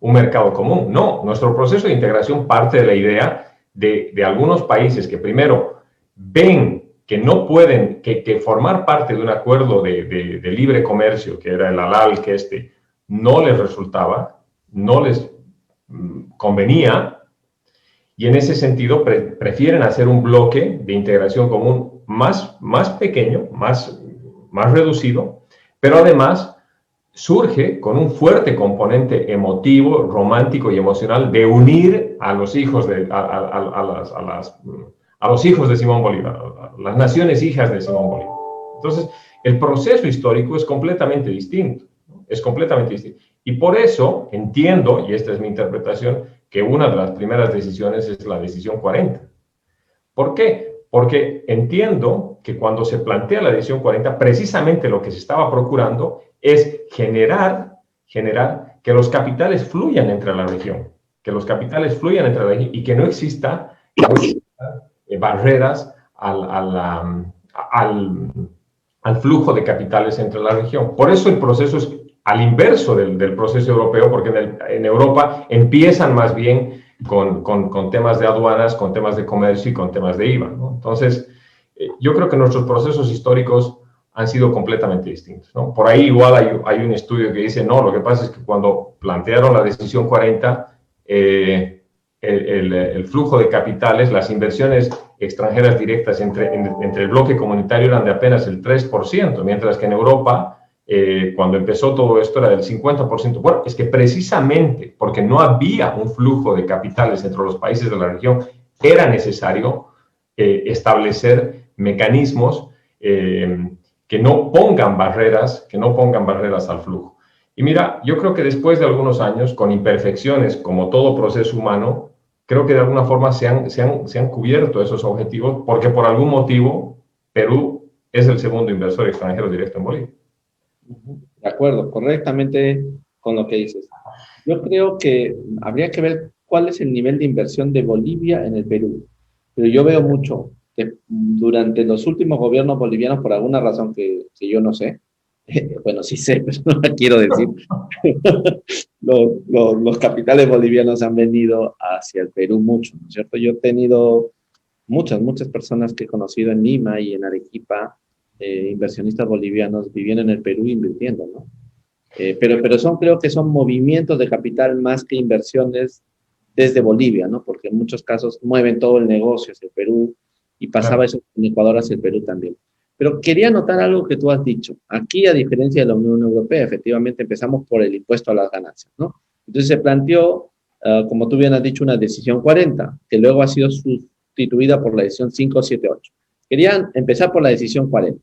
Speaker 2: común. No, nuestro proceso de integración parte de la idea de algunos países que primero ven que no pueden, que formar parte de un acuerdo de libre comercio, que era el ALAL, que no les resultaba, no les convenía, y en ese sentido prefieren hacer un bloque de integración común más pequeño, más reducido, pero además surge con un fuerte componente emotivo, romántico y emocional de unir a los hijos a los hijos de Simón Bolívar, a las naciones hijas de Simón Bolívar. Entonces, el proceso histórico es completamente distinto, ¿no? Es completamente distinto. Y por eso entiendo, y esta es mi interpretación, que una de las primeras decisiones es la decisión 40. ¿Por qué? Porque entiendo que cuando se plantea la decisión 40, precisamente lo que se estaba procurando es generar que los capitales fluyan entre la región, y que no exista barreras al flujo de capitales entre la región. Por eso el proceso es al inverso del proceso europeo, porque en Europa empiezan más bien con temas de aduanas, con temas de comercio y con temas de IVA, ¿no? Entonces, yo creo que nuestros procesos históricos han sido completamente distintos, ¿no? Por ahí igual hay un estudio que dice, no, lo que pasa es que cuando plantearon la decisión 40, el flujo de capitales, las inversiones extranjeras directas entre el bloque comunitario eran de apenas el 3%, mientras que en Europa, cuando empezó todo esto, era del 50%. Bueno, es que precisamente porque no había un flujo de capitales entre los países de la región, era necesario establecer mecanismos que no pongan barreras al flujo. Y mira, yo creo que después de algunos años, con imperfecciones como todo proceso humano, creo que de alguna forma se han cubierto esos objetivos, porque por algún motivo Perú es el segundo inversor extranjero directo en Bolivia.
Speaker 1: De acuerdo, correctamente con lo que dices. Yo creo que habría que ver cuál es el nivel de inversión de Bolivia en el Perú. Pero yo veo mucho que durante los últimos gobiernos bolivianos, por alguna razón que yo no sé, bueno, sí sé, pero no la quiero decir, los capitales bolivianos han venido hacia el Perú mucho, ¿no es cierto? Yo he tenido muchas personas que he conocido en Lima y en Arequipa, inversionistas bolivianos viviendo en el Perú invirtiendo, ¿no? Pero creo que son movimientos de capital más que inversiones desde Bolivia, ¿no? Porque en muchos casos mueven todo el negocio hacia el Perú y pasaba eso en Ecuador hacia el Perú también. Pero quería notar algo que tú has dicho. Aquí, a diferencia de la Unión Europea, efectivamente empezamos por el impuesto a las ganancias, ¿no? Entonces se planteó, como tú bien has dicho, una decisión 40, que luego ha sido sustituida por la decisión 578. Querían empezar por la decisión 40.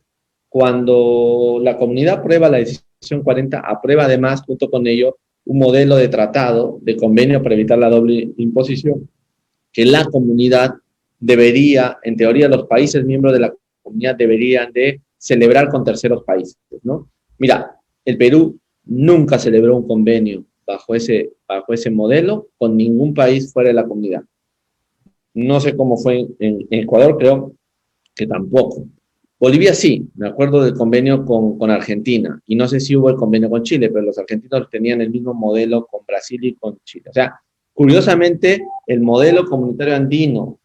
Speaker 1: Cuando la comunidad aprueba la decisión 40, aprueba además, junto con ello, un modelo de tratado, de convenio para evitar la doble imposición, que la comunidad debería, en teoría, los países miembros de la comunidad deberían de celebrar con terceros países, ¿no? Mira, el Perú nunca celebró un convenio bajo ese modelo con ningún país fuera de la comunidad. No sé cómo fue en Ecuador, creo que tampoco. Bolivia sí, me acuerdo del convenio con Argentina, y no sé si hubo el convenio con Chile, pero los argentinos tenían el mismo modelo con Brasil y con Chile. O sea, curiosamente, el modelo comunitario andino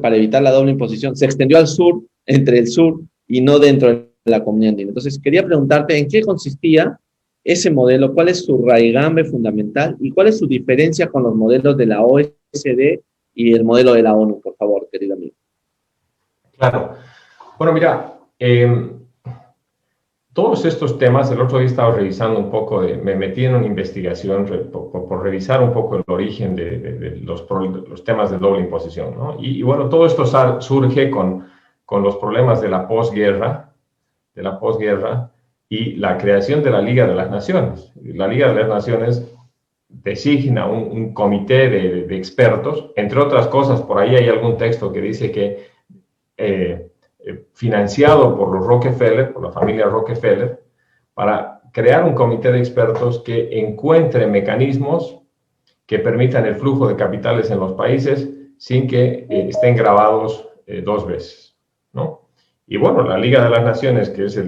Speaker 1: para evitar la doble imposición se extendió al sur, entre el sur, y no dentro de la comunidad andina. Entonces, quería preguntarte en qué consistía ese modelo, cuál es su raigambre fundamental y cuál es su diferencia con los modelos de la OECD y el modelo de la ONU, por favor, querido amigo.
Speaker 2: Claro. Bueno, mira, todos estos temas, el otro día estaba revisando un poco, me metí en una investigación por revisar un poco el origen de los temas de doble imposición, ¿no? Y bueno, todo esto surge con los problemas de la posguerra y la creación de la Liga de las Naciones. La Liga de las Naciones designa un comité de expertos, entre otras cosas, por ahí hay algún texto que dice que financiado por los Rockefeller, por la familia Rockefeller, para crear un comité de expertos que encuentre mecanismos que permitan el flujo de capitales en los países sin que estén gravados dos veces, ¿no? Y bueno, la Liga de las Naciones, que es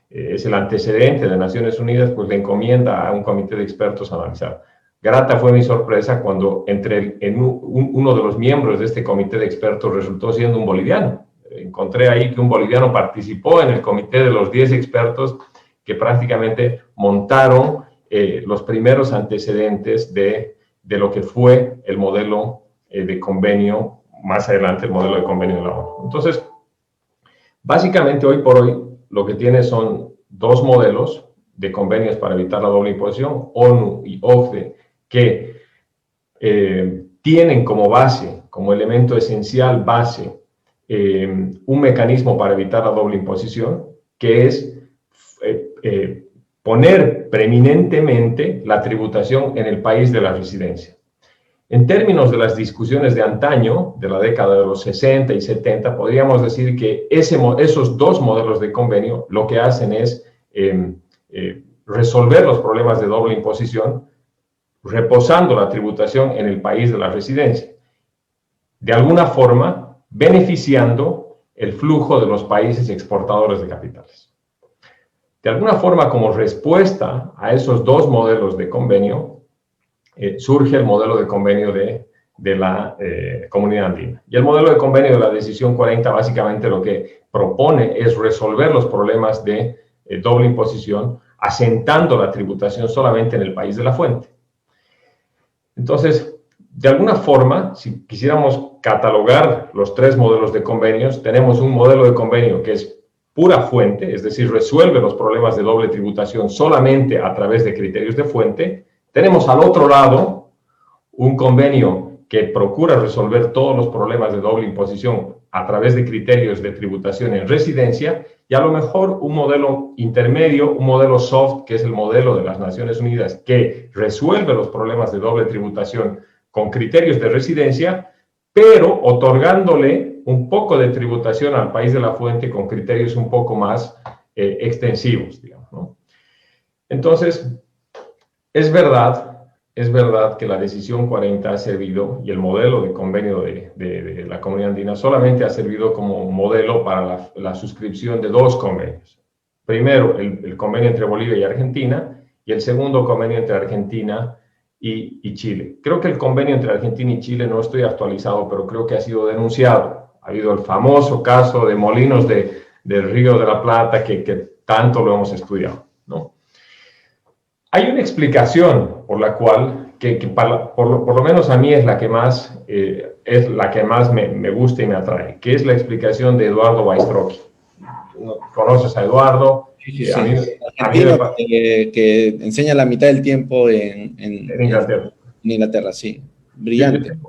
Speaker 2: es el antecedente de Naciones Unidas, pues le encomienda a un comité de expertos analizar. Grata fue mi sorpresa cuando uno de los miembros de este comité de expertos resultó siendo un boliviano. Encontré ahí que un boliviano participó en el comité de los 10 expertos que prácticamente montaron los primeros antecedentes de lo que fue el modelo de convenio, más adelante el modelo de convenio de la ONU. Entonces, básicamente hoy por hoy lo que tiene son dos modelos de convenios para evitar la doble imposición, ONU y OCDE, que tienen como base, como elemento esencial base, un mecanismo para evitar la doble imposición, que es poner preeminentemente la tributación en el país de la residencia. En términos de las discusiones de antaño, de la década de los 60 y 70, podríamos decir que esos dos modelos de convenio lo que hacen es resolver los problemas de doble imposición, reposando la tributación en el país de la residencia. De alguna forma, beneficiando el flujo de los países exportadores de capitales. De alguna forma, como respuesta a esos dos modelos de convenio, surge el modelo de convenio de la Comunidad Andina. Y el modelo de convenio de la Decisión 40 básicamente lo que propone es resolver los problemas de doble imposición, asentando la tributación solamente en el país de la fuente. Entonces, de alguna forma, si quisiéramos catalogar los tres modelos de convenios, tenemos un modelo de convenio que es pura fuente, es decir, resuelve los problemas de doble tributación solamente a través de criterios de fuente. Tenemos al otro lado un convenio que procura resolver todos los problemas de doble imposición a través de criterios de tributación en residencia, y a lo mejor un modelo intermedio, un modelo soft, que es el modelo de las Naciones Unidas, que resuelve los problemas de doble tributación con criterios de residencia, pero otorgándole un poco de tributación al país de la fuente con criterios un poco más extensivos, digamos, ¿no? Entonces, es verdad que la Decisión 40 ha servido, y el modelo de convenio de la Comunidad Andina solamente ha servido como modelo para la suscripción de dos convenios. Primero, el convenio entre Bolivia y Argentina, y el segundo convenio entre Argentina y Chile. Creo que el convenio entre Argentina y Chile no estoy actualizado, pero creo que ha sido denunciado. Ha habido el famoso caso de Molinos del Río de la Plata que tanto lo hemos estudiado, ¿no? Hay una explicación por la cual, por lo menos a mí es la que más me gusta y me atrae, que es la explicación de Eduardo Bajstrowski. ¿Conoces a Eduardo?
Speaker 1: Sí. Argentino que enseña la mitad del tiempo en
Speaker 2: Inglaterra.
Speaker 1: En Inglaterra, sí. Brillante.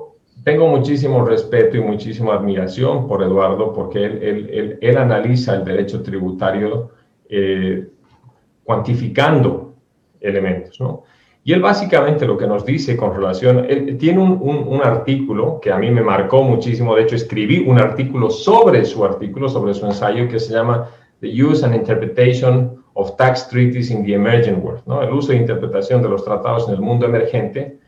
Speaker 2: Tengo muchísimo respeto y muchísima admiración por Eduardo, porque él analiza el derecho tributario cuantificando elementos, ¿no? Y él básicamente lo que nos dice con relación, él tiene un artículo que a mí me marcó muchísimo. De hecho, escribí un artículo sobre su ensayo, que se llama The Use and Interpretation of Tax Treaties in the Emerging World, ¿no? El uso e interpretación de los tratados en el mundo emergente,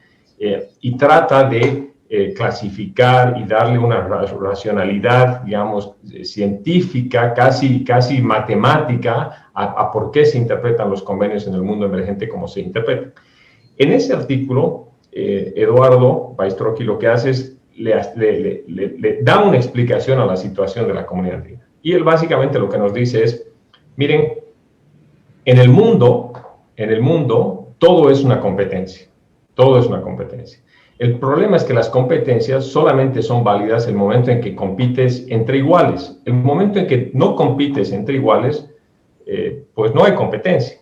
Speaker 2: y trata de clasificar y darle una racionalidad, digamos, científica, casi matemática, a por qué se interpretan los convenios en el mundo emergente como se interpretan. En ese artículo, Eduardo Bajstrowski lo que hace es le da una explicación a la situación de la Comunidad Andina. Y él básicamente lo que nos dice es, miren, en el mundo todo es una competencia, todo es una competencia. El problema es que las competencias solamente son válidas el momento en que compites entre iguales. El momento en que no compites entre iguales, pues no hay competencia.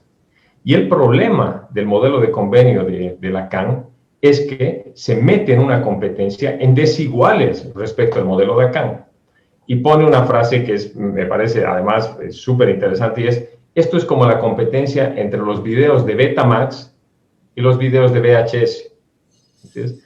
Speaker 2: Y el problema del modelo de convenio de la CAN es que se mete en una competencia en desiguales respecto al modelo de CAN. Y pone una frase que me parece además súper interesante, y es: esto es como la competencia entre los videos de Betamax y los videos de VHS. Entonces,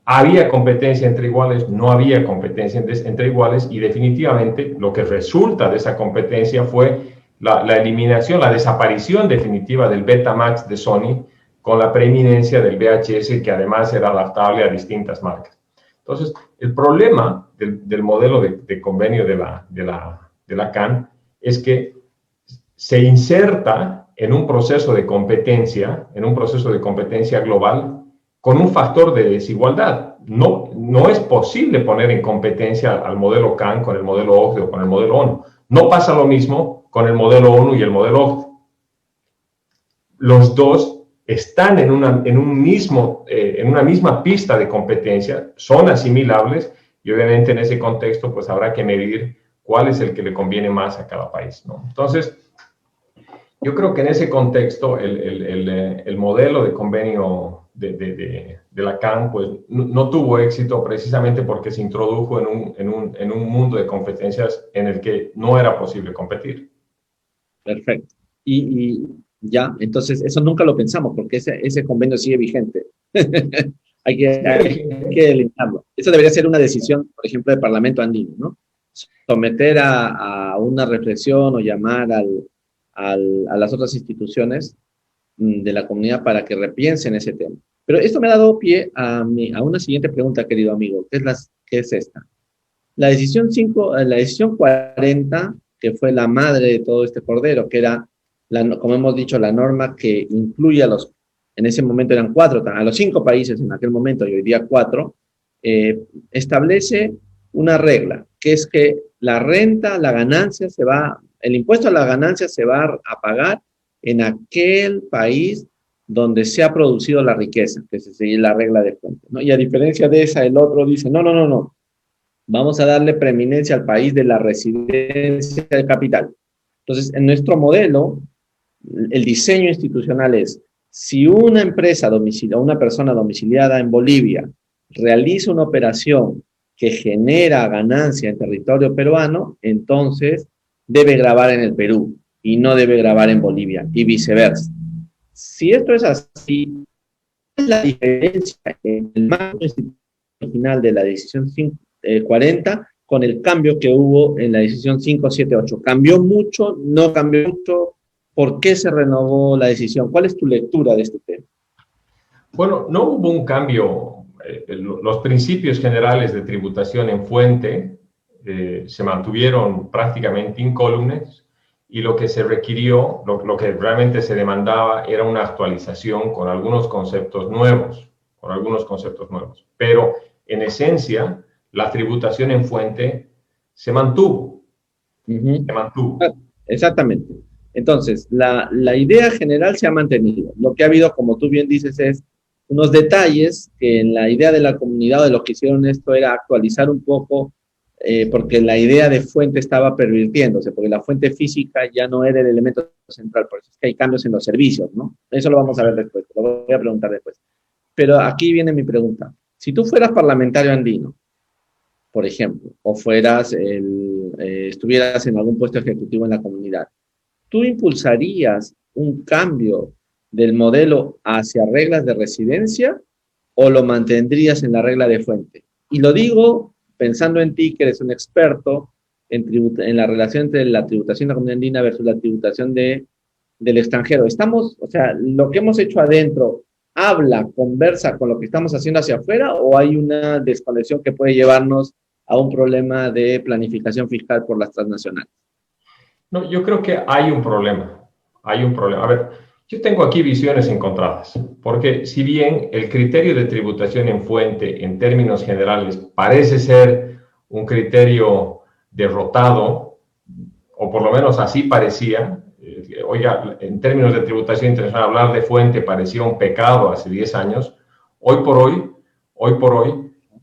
Speaker 2: había competencia entre iguales, no había competencia entre iguales, y definitivamente lo que resulta de esa competencia fue la eliminación, la desaparición definitiva del Betamax de Sony, con la preeminencia del VHS, que además era adaptable a distintas marcas. Entonces, el problema del modelo de convenio de la CAN es que se inserta en un proceso de competencia, global, con un factor de desigualdad. No es posible poner en competencia al modelo CAN con el modelo OCDE o con el modelo ONU. No pasa lo mismo con el modelo ONU y el modelo OCDE. Los dos están en una misma pista de competencia, son asimilables y obviamente en ese contexto pues habrá que medir cuál es el que le conviene más a cada país, ¿no? Entonces, yo creo que en ese contexto el modelo de convenio de la CAN pues, no tuvo éxito precisamente porque se introdujo en un mundo de competencias en el que no era posible competir.
Speaker 1: Perfecto. Y ya, entonces eso nunca lo pensamos porque ese convenio sigue vigente. hay que eliminarlo. Eso debería ser una decisión, por ejemplo, del Parlamento andino, ¿no? Someter a una reflexión o llamar a las otras instituciones de la comunidad para que repiensen ese tema. Pero esto me ha dado pie a una siguiente pregunta, querido amigo, que es esta. La decisión 40, que fue la madre de todo este cordero, que era, como hemos dicho, la norma que incluye en ese momento eran 4, a los 5 países en aquel momento y hoy día 4, establece una regla, que es que la renta, la ganancia el impuesto a la ganancia se va a pagar en aquel país donde se ha producido la riqueza, que es la regla de fuente, ¿no? Y a diferencia de esa, el otro dice, no, vamos a darle preeminencia al país de la residencia del capital. Entonces, en nuestro modelo, el diseño institucional es, si una empresa una persona domiciliada en Bolivia realiza una operación que genera ganancia en territorio peruano, entonces debe gravar en el Perú y no debe gravar en Bolivia y viceversa. Si esto es así, ¿cuál es la diferencia en el marco original de la decisión 40 con el cambio que hubo en la decisión 578? ¿Cambió mucho? ¿No cambió mucho? ¿Por qué se renovó la decisión? ¿Cuál es tu lectura de este tema?
Speaker 2: Bueno, no hubo un cambio. Los principios generales de tributación en fuente se mantuvieron prácticamente incólumes y lo que se requirió, lo que realmente se demandaba era una actualización con algunos conceptos nuevos. Pero en esencia, la tributación en fuente se mantuvo.
Speaker 1: Exactamente. Entonces, la idea general se ha mantenido. Lo que ha habido, como tú bien dices, es unos detalles que en la idea de la comunidad o de los que hicieron esto era actualizar un poco, porque la idea de fuente estaba pervirtiéndose, porque la fuente física ya no era el elemento central, por eso es que hay cambios en los servicios, ¿no? Eso lo vamos a ver después, lo voy a preguntar después. Pero aquí viene mi pregunta. Si tú fueras parlamentario andino, por ejemplo, o estuvieras en algún puesto ejecutivo en la comunidad, ¿tú impulsarías un cambio del modelo hacia reglas de residencia o lo mantendrías en la regla de fuente? Y lo digo pensando en ti, que eres un experto en la relación entre la tributación de la comunidad andina versus la tributación del extranjero. O sea, lo que hemos hecho adentro, conversa con lo que estamos haciendo hacia afuera, o hay una desconexión que puede llevarnos a un problema de planificación fiscal por las transnacionales?
Speaker 2: No, yo creo que hay un problema. A ver, yo tengo aquí visiones encontradas, porque si bien el criterio de tributación en fuente, en términos generales, parece ser un criterio derrotado, o por lo menos así parecía, oiga, en términos de tributación internacional, hablar de fuente parecía un pecado hace 10 años, hoy por hoy,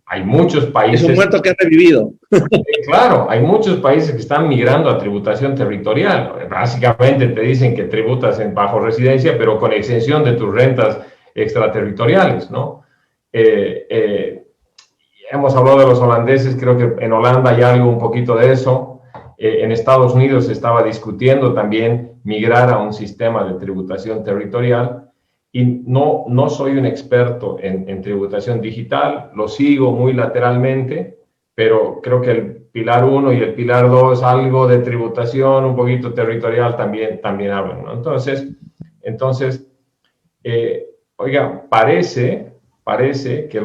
Speaker 2: hay muchos países...
Speaker 1: Es un muerto que ha revivido.
Speaker 2: Claro, hay muchos países que están migrando a tributación territorial. Básicamente te dicen que tributas bajo residencia, pero con exención de tus rentas extraterritoriales, ¿no? Hemos hablado de los holandeses, creo que en Holanda hay algo un poquito de eso. En Estados Unidos se estaba discutiendo también migrar a un sistema de tributación territorial. Y no soy un experto en tributación digital, lo sigo muy lateralmente, pero creo que el pilar 1 y el pilar 2, algo de tributación, un poquito territorial, también hablan, ¿no? Entonces oiga, parece parece que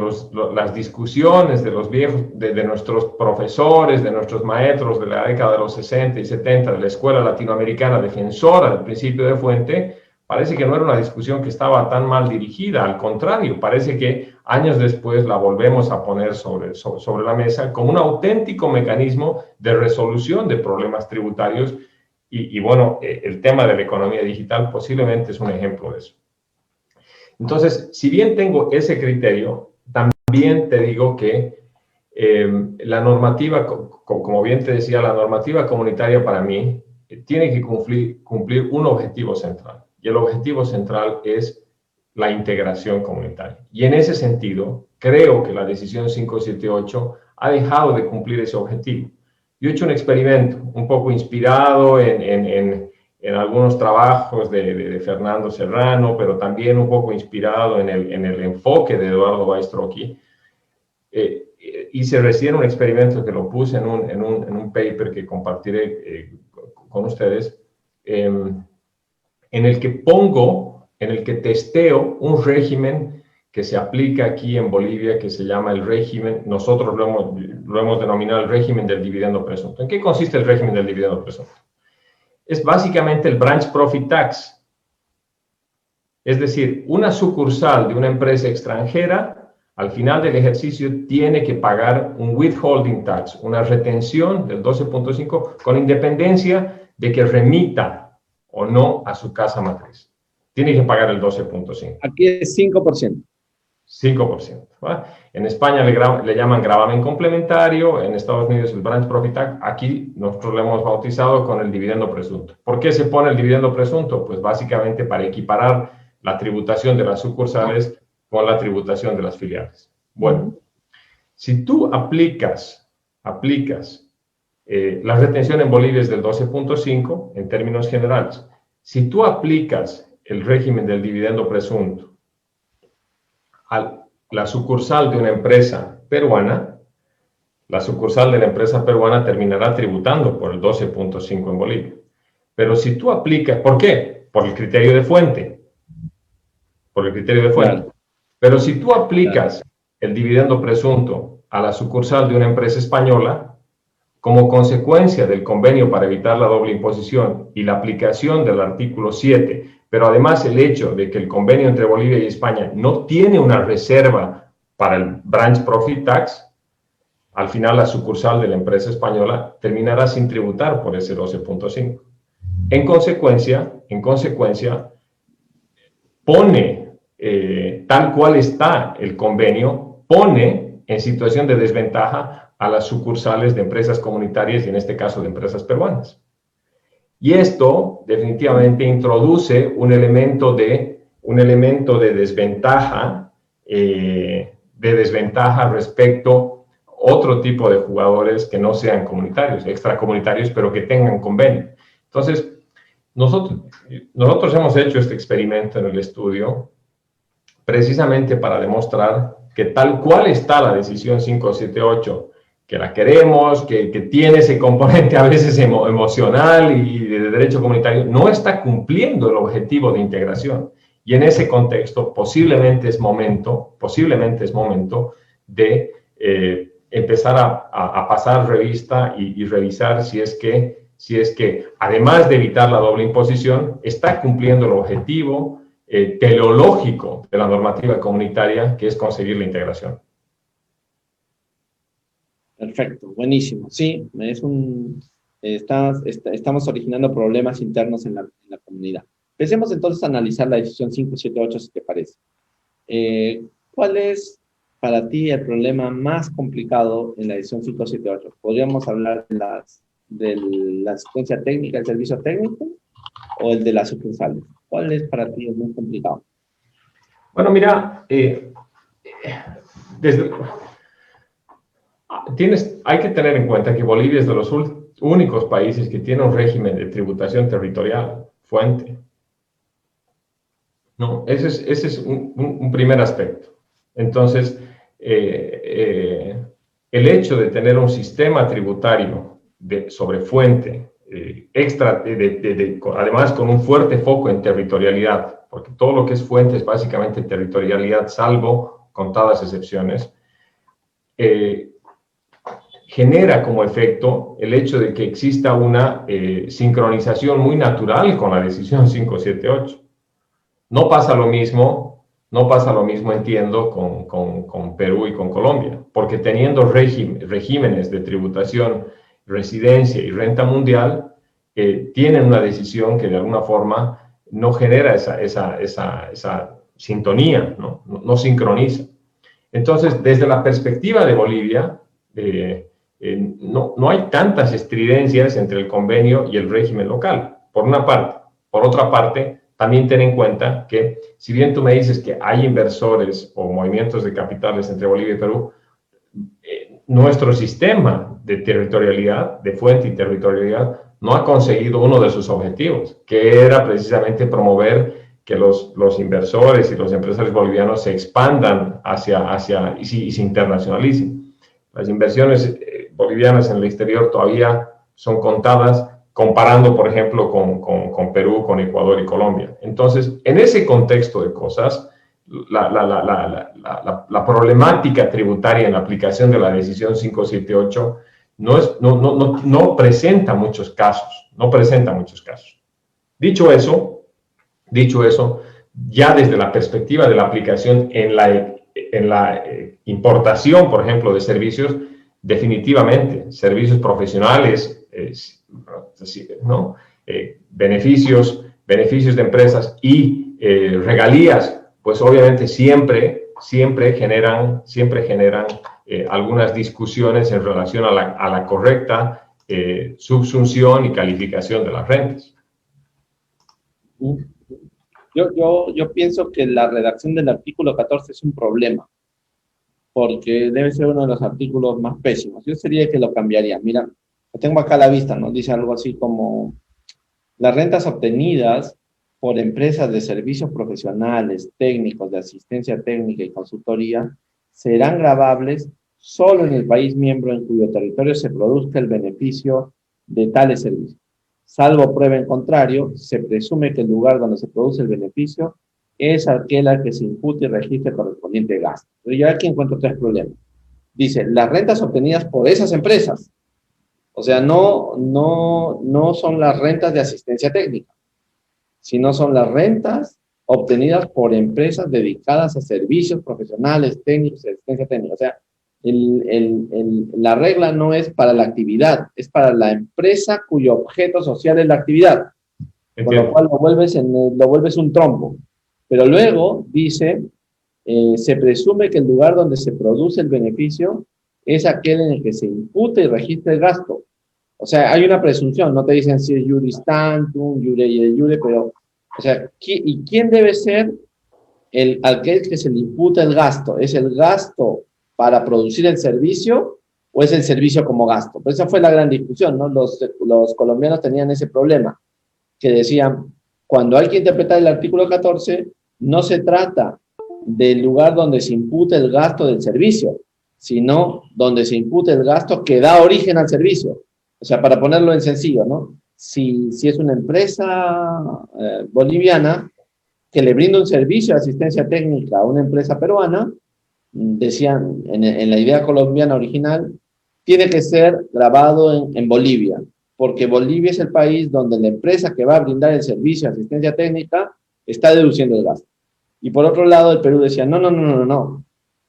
Speaker 2: las discusiones de los viejos, de nuestros profesores, de nuestros maestros de la década de los 60 y 70, de la escuela latinoamericana defensora del principio de fuente, parece que no era una discusión que estaba tan mal dirigida, al contrario, parece que años después la volvemos a poner sobre la mesa como un auténtico mecanismo de resolución de problemas tributarios y bueno, el tema de la economía digital posiblemente es un ejemplo de eso. Entonces, si bien tengo ese criterio, también te digo que la normativa, como bien te decía, la normativa comunitaria para mí tiene que cumplir un objetivo central. Y el objetivo central es la integración comunitaria. Y en ese sentido, creo que la decisión 578 ha dejado de cumplir ese objetivo. Yo he hecho un experimento un poco inspirado en algunos trabajos de Fernando Serrano, pero también un poco inspirado en el enfoque de Eduardo Baistrocchi. Hice recién un experimento que lo puse en un paper que compartiré con ustedes, en el que testeo un régimen que se aplica aquí en Bolivia, que se llama el régimen, nosotros lo hemos denominado el régimen del dividendo presunto. ¿En qué consiste el régimen del dividendo presunto? Es básicamente el branch profit tax. Es decir, una sucursal de una empresa extranjera, al final del ejercicio, tiene que pagar un withholding tax, una retención del 12.5, con independencia de que remita o no a su casa matriz. Tiene que pagar el 12.5.
Speaker 1: Aquí es 5%.
Speaker 2: 5%. ¿Va? En España le llaman gravamen complementario, en Estados Unidos el branch profit tax, aquí nosotros lo hemos bautizado con el dividendo presunto. ¿Por qué se pone el dividendo presunto? Pues básicamente para equiparar la tributación de las sucursales con la tributación de las filiales. Bueno, si tú aplicas la retención en Bolivia es del 12.5 en términos generales. Si tú aplicas el régimen del dividendo presunto a la sucursal de una empresa peruana, la sucursal de la empresa peruana terminará tributando por el 12.5 en Bolivia. Pero si tú aplicas, ¿por qué? Por el criterio de fuente. Por el criterio de fuente. Claro. Pero si tú aplicas el dividendo presunto a la sucursal de una empresa española, como consecuencia del convenio para evitar la doble imposición y la aplicación del artículo 7, pero además el hecho de que el convenio entre Bolivia y España no tiene una reserva para el branch profit tax, al final la sucursal de la empresa española terminará sin tributar por ese 12.5. En consecuencia, pone, tal cual está el convenio, pone en situación de desventaja a las sucursales de empresas comunitarias y en este caso de empresas peruanas. Y esto definitivamente introduce un elemento de desventaja, respecto a otro tipo de jugadores que no sean comunitarios, extracomunitarios, pero que tengan convenio. Entonces, nosotros hemos hecho este experimento en el estudio precisamente para demostrar que tal cual está la decisión 578, que la queremos, que tiene ese componente a veces emocional y de derecho comunitario, no está cumpliendo el objetivo de integración. Y en ese contexto posiblemente es momento de empezar a pasar revista y revisar si es que, además de evitar la doble imposición, está cumpliendo el objetivo teleológico de la normativa comunitaria, que es conseguir la integración.
Speaker 1: Perfecto, buenísimo. Sí, estamos originando problemas internos en la comunidad. Empecemos entonces a analizar la decisión 578, si te parece. ¿Cuál es para ti el problema más complicado en la decisión 578? ¿Podríamos hablar de la asistencia técnica, el servicio técnico, o el de las sucursales? ¿Cuál es para ti el más complicado?
Speaker 2: Bueno, mira, hay que tener en cuenta que Bolivia es de los únicos países que tiene un régimen de tributación territorial, fuente. No, ese es un primer aspecto. Entonces, el hecho de tener un sistema tributario sobre fuente, además con un fuerte foco en territorialidad, porque todo lo que es fuente es básicamente territorialidad, salvo contadas excepciones, genera como efecto el hecho de que exista una sincronización muy natural con la decisión 578. No pasa lo mismo, entiendo, con Perú y con Colombia, porque teniendo regímenes de tributación, residencia y renta mundial, tienen una decisión que de alguna forma no genera esa sintonía, no sincroniza. Entonces, desde la perspectiva de Bolivia, no hay tantas estridencias entre el convenio y el régimen local, por una parte. Por otra parte, también ten en cuenta que, si bien tú me dices que hay inversores o movimientos de capitales entre Bolivia y Perú, nuestro sistema de territorialidad, de fuente y territorialidad, no ha conseguido uno de sus objetivos, que era precisamente promover que los inversores y los empresarios bolivianos se expandan y se internacionalicen. Las inversiones bolivianas en el exterior todavía son contadas, comparando, por ejemplo, con Perú, con Ecuador y Colombia. Entonces, en ese contexto de cosas, la problemática tributaria en la aplicación de la decisión 578 no presenta muchos casos, Dicho eso, ya desde la perspectiva de la aplicación en la importación, por ejemplo, de servicios, definitivamente, servicios profesionales, ¿no? Beneficios de empresas y regalías, pues obviamente siempre generan algunas discusiones en relación a la correcta subsunción y calificación de las rentas.
Speaker 1: Yo pienso que la redacción del artículo 14 es un problema, porque debe ser uno de los artículos más pésimos. Yo sería el que lo cambiaría. Mira, lo tengo acá a la vista, ¿no? Dice algo así como: las rentas obtenidas por empresas de servicios profesionales, técnicos, de asistencia técnica y consultoría serán gravables solo en el país miembro en cuyo territorio se produzca el beneficio de tales servicios. Salvo prueba en contrario, se presume que el lugar donde se produce el beneficio es aquel al que se impute y registre correspondiente gasto. Pero yo aquí encuentro tres problemas. Dice, las rentas obtenidas por esas empresas. O sea, no son las rentas de asistencia técnica, sino son las rentas obtenidas por empresas dedicadas a servicios profesionales, técnicos y asistencia técnica. O sea, la regla no es para la actividad, es para la empresa cuyo objeto social es la actividad. Con lo cual lo vuelves un trompo. Pero luego dice, se presume que el lugar donde se produce el beneficio es aquel en el que se impute y registra el gasto. O sea, hay una presunción, no te dicen si es juris tantum, jure y el jure, pero, o sea, ¿y quién debe ser aquel que se le imputa el gasto? ¿Es el gasto para producir el servicio o es el servicio como gasto? Pues esa fue la gran discusión, ¿no? Los colombianos tenían ese problema, que decían, cuando hay que interpretar el artículo 14, no se trata del lugar donde se impute el gasto del servicio, sino donde se impute el gasto que da origen al servicio. O sea, para ponerlo en sencillo, ¿no? Si es una empresa boliviana que le brinda un servicio de asistencia técnica a una empresa peruana, decían en la idea colombiana original, tiene que ser grabado en Bolivia, porque Bolivia es el país donde la empresa que va a brindar el servicio de asistencia técnica está deduciendo el gasto. Y por otro lado, el Perú decía, no.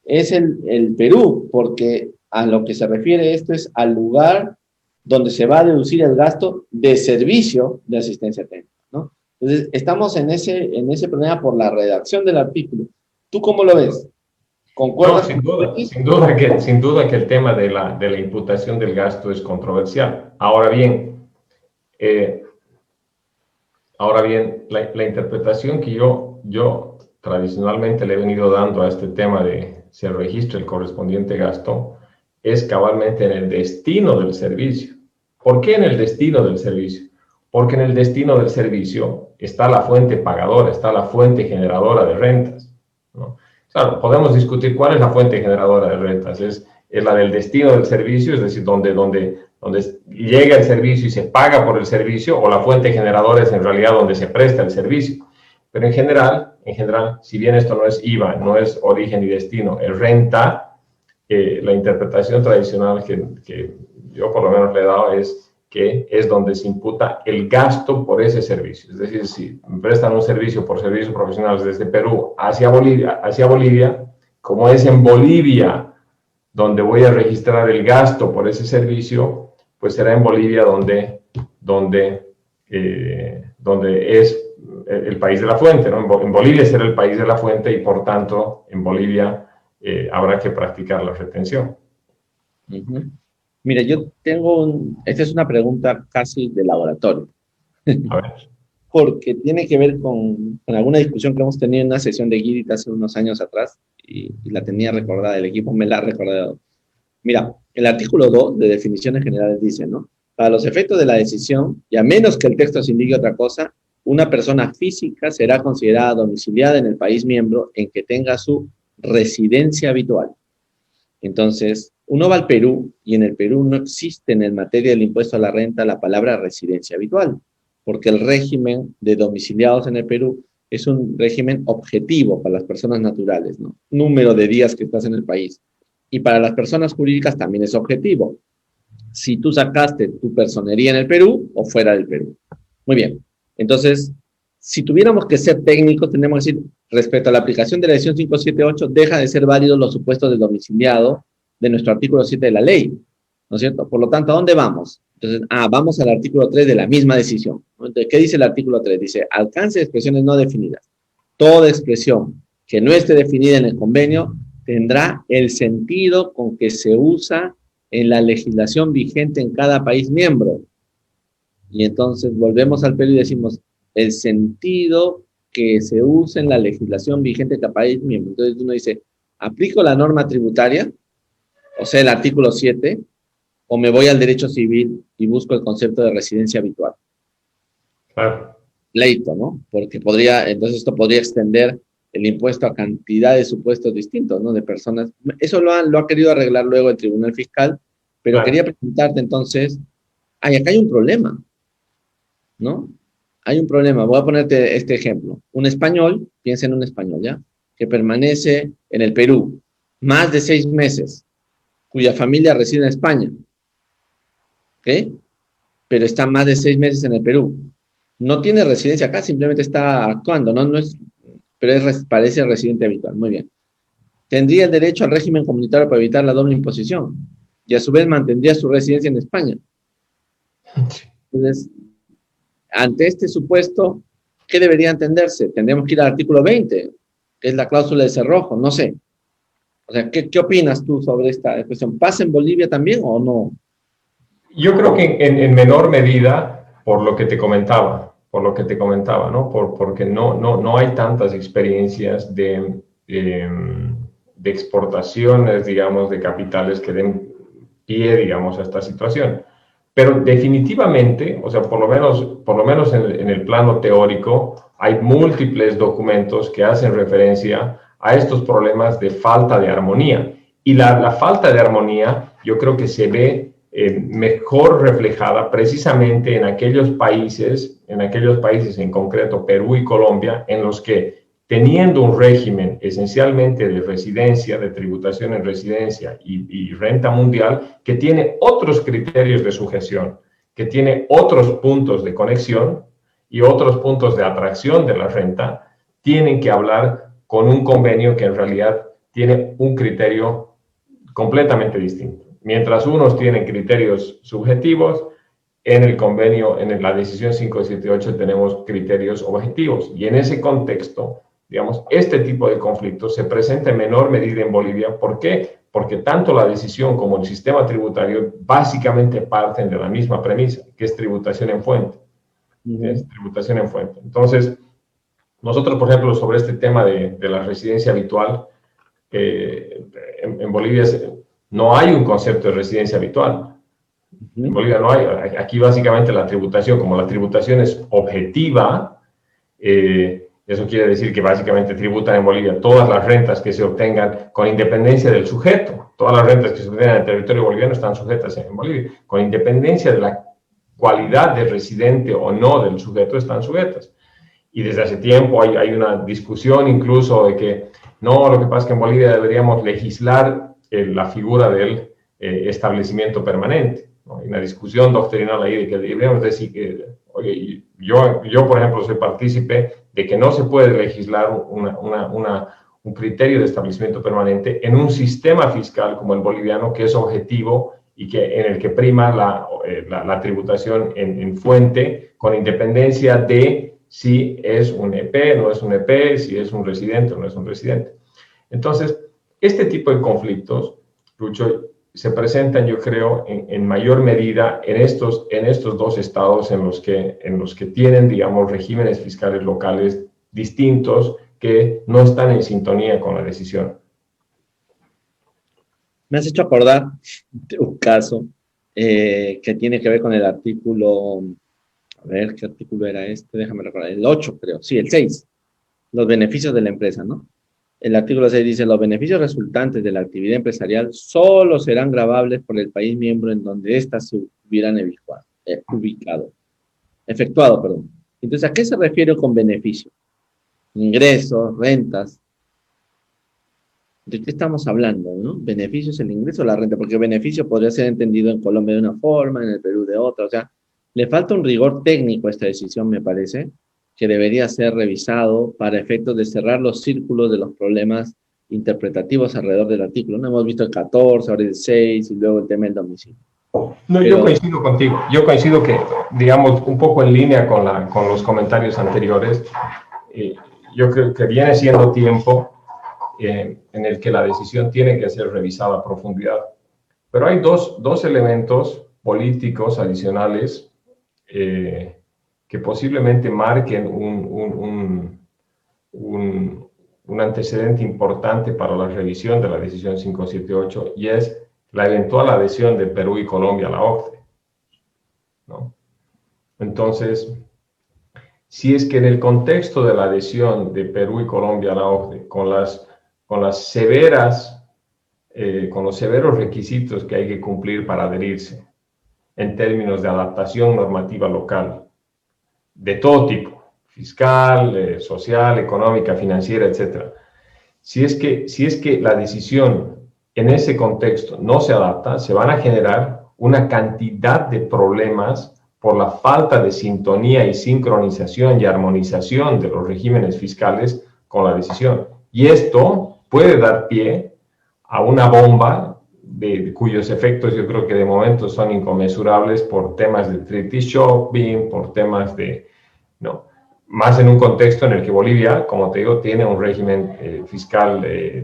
Speaker 1: Es el Perú, porque a lo que se refiere esto es al lugar donde se va a deducir el gasto de servicio de asistencia técnica, ¿no? Entonces, estamos en ese problema por la redacción del artículo. ¿Tú cómo lo ves? ¿Concuerdas?
Speaker 2: No, sin duda que el tema de la imputación del gasto es controversial. Ahora bien, la interpretación que yo tradicionalmente le he venido dando a este tema de se registra el correspondiente gasto es cabalmente en el destino del servicio. ¿Por qué en el destino del servicio? Porque en el destino del servicio está la fuente pagadora, está la fuente generadora de rentas, ¿no? Claro, podemos discutir cuál es la fuente generadora de rentas. ¿Es la del destino del servicio, es decir, donde llega el servicio y se paga por el servicio, o la fuente generadora es en realidad donde se presta el servicio? Pero en general, si bien esto no es IVA, no es origen y destino, es renta, la interpretación tradicional que yo por lo menos le he dado es que es donde se imputa el gasto por ese servicio. Es decir, si me prestan un servicio por servicios profesionales desde Perú hacia Bolivia, como es en Bolivia donde voy a registrar el gasto por ese servicio, pues será en Bolivia donde es el país de la fuente, ¿no? En Bolivia será el país de la fuente y por tanto en Bolivia habrá que practicar la retención.
Speaker 1: Uh-huh. Mira, yo tengo esta es una pregunta casi de laboratorio.
Speaker 2: A ver.
Speaker 1: Porque tiene que ver con alguna discusión que hemos tenido en una sesión de Guidit hace unos años atrás, y la tenía recordada, el equipo me la ha recordado. Mira, el artículo 2 de definiciones generales dice, ¿no? Para los efectos de la decisión, y a menos que el texto se indique otra cosa, una persona física será considerada domiciliada en el país miembro en que tenga su residencia habitual. Entonces, uno va al Perú, y en el Perú no existe en el materia del impuesto a la renta la palabra residencia habitual, porque el régimen de domiciliados en el Perú es un régimen objetivo para las personas naturales, ¿no? Número de días que estás en el país. Y para las personas jurídicas también es objetivo. Si tú sacaste tu personería en el Perú o fuera del Perú. Muy bien. Entonces, si tuviéramos que ser técnicos, tendríamos que decir, respecto a la aplicación de la decisión 578, deja de ser válidos los supuestos del domiciliado de nuestro artículo 7 de la ley, ¿no es cierto? Por lo tanto, ¿a dónde vamos? Entonces, vamos al artículo 3 de la misma decisión. Entonces, ¿qué dice el artículo 3? Dice, alcance de expresiones no definidas. Toda expresión que no esté definida en el convenio tendrá el sentido con que se usa en la legislación vigente en cada país miembro. Y entonces volvemos al Perú y decimos, el sentido que se usa en la legislación vigente en cada país miembro. Entonces uno dice, ¿aplico la norma tributaria? O sea, el artículo 7, o me voy al derecho civil y busco el concepto de residencia habitual.
Speaker 2: Claro.
Speaker 1: Pleito, ¿no? Porque entonces esto podría extender el impuesto a cantidad de supuestos distintos, ¿no? De personas. Eso lo ha querido arreglar luego el Tribunal Fiscal, pero
Speaker 2: claro.
Speaker 1: Quería preguntarte entonces, acá hay un problema, ¿no? Hay un problema. Voy a ponerte este ejemplo. Un español, piensa en un español, ¿ya? Que permanece en el Perú más de 6 meses, cuya familia reside en España, ¿ok? Pero está más de 6 meses en el Perú. No tiene residencia acá, simplemente está actuando, ¿no? Pero parece residente habitual. Muy bien. Tendría el derecho al régimen comunitario para evitar la doble imposición y a su vez mantendría su residencia en España. Entonces, ante este supuesto, ¿qué debería entenderse? Tendríamos que ir al artículo 20, que es la cláusula de cerrojo, no sé. O sea, ¿qué opinas tú sobre esta cuestión? ¿Pasa en Bolivia también o no?
Speaker 2: Yo creo que en menor medida, por lo que te comentaba, ¿no? Porque no hay tantas experiencias de exportaciones, digamos, de capitales que den pie, digamos, a esta situación. Pero definitivamente, o sea, por lo menos en el plano teórico, hay múltiples documentos que hacen referencia a estos problemas de falta de armonía. Y la falta de armonía, yo creo que se ve mejor reflejada precisamente en aquellos países en concreto Perú y Colombia, en los que teniendo un régimen esencialmente de residencia, de tributación en residencia y renta mundial, que tiene otros criterios de sujeción, que tiene otros puntos de conexión y otros puntos de atracción de la renta, tienen que hablar con un convenio que en realidad tiene un criterio completamente distinto. Mientras unos tienen criterios subjetivos, en el convenio, en la decisión 578 tenemos criterios objetivos. Y en ese contexto, digamos, este tipo de conflictos se presenta en menor medida en Bolivia. ¿Por qué? Porque tanto la decisión como el sistema tributario básicamente parten de la misma premisa, que es tributación en fuente. Es tributación en fuente. Entonces, nosotros, por ejemplo, sobre este tema de la residencia habitual, en Bolivia no hay un concepto de residencia habitual. En Bolivia no hay. Aquí básicamente la tributación, como la tributación es objetiva, eso quiere decir que básicamente tributan en Bolivia todas las rentas que se obtengan con independencia del sujeto. Todas las rentas que se obtengan en el territorio boliviano están sujetas en Bolivia. Con independencia de la cualidad de residente o no del sujeto, están sujetas. y desde hace tiempo hay una discusión incluso de que no, lo que pasa es que en Bolivia deberíamos legislar la figura del establecimiento permanente, ¿no? Hay una discusión doctrinal ahí de que deberíamos decir que, oye, yo por ejemplo soy partícipe de que no se puede legislar un criterio de establecimiento permanente en un sistema fiscal como el boliviano, que es objetivo y en el que prima la tributación en fuente, con independencia de si es un EP, no es un EP, si es un residente o no es un residente. Entonces, este tipo de conflictos, Lucho, se presentan, yo creo, en mayor medida en estos dos estados en los que tienen, digamos, regímenes fiscales locales distintos que no están en sintonía con la decisión.
Speaker 1: Me has hecho acordar de un caso que tiene que ver con el artículo, a ver, ¿qué artículo era este? Déjame recordar, el 8 creo, sí, el 6, los beneficios de la empresa, ¿no? El artículo 6 dice, los beneficios resultantes de la actividad empresarial solo serán gravables por el país miembro en donde éstas se hubieran efectuado, perdón. Entonces, ¿a qué se refiere con beneficio? Ingresos, rentas. ¿De qué estamos hablando, no? ¿Beneficio es el ingreso o la renta? Porque beneficio podría ser entendido en Colombia de una forma, en el Perú de otra. O sea, le falta un rigor técnico a esta decisión, me parece, que debería ser revisado para efectos de cerrar los círculos de los problemas interpretativos alrededor del artículo. No hemos visto el 14, ahora el 6 y luego el tema del domicilio.
Speaker 2: No, yo coincido contigo. Yo coincido que, digamos, un poco en línea con los comentarios anteriores, yo creo que viene siendo tiempo en el que la decisión tiene que ser revisada a profundidad. Pero hay dos elementos políticos adicionales que posiblemente marquen un antecedente importante para la revisión de la decisión 578, y es la eventual adhesión de Perú y Colombia a la OCDE, ¿no? Entonces, si es que en el contexto de la adhesión de Perú y Colombia a la OCDE, con los severos requisitos que hay que cumplir para adherirse, en términos de adaptación normativa local, de todo tipo, fiscal, social, económica, financiera, etc. Si es que la decisión en ese contexto no se adapta, se van a generar una cantidad de problemas por la falta de sintonía y sincronización y armonización de los regímenes fiscales con la decisión. Y esto puede dar pie a una bomba cuyos efectos yo creo que de momento son inconmensurables por temas de treaty shopping, por temas no, más en un contexto en el que Bolivia, como te digo, tiene un régimen fiscal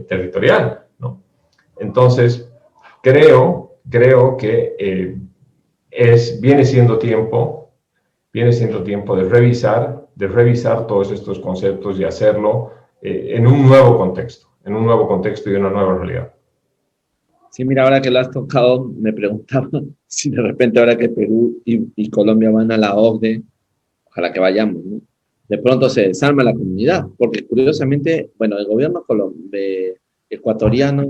Speaker 2: territorial, ¿no? Entonces, creo que viene siendo tiempo de revisar todos estos conceptos y hacerlo en un nuevo contexto y una nueva realidad.
Speaker 1: Sí, mira, ahora que lo has tocado, me preguntaba si de repente ahora que Perú y Colombia van a la OCDE, ojalá que vayamos, ¿no? De pronto se desarma la comunidad, porque curiosamente, bueno, el gobierno ecuatoriano,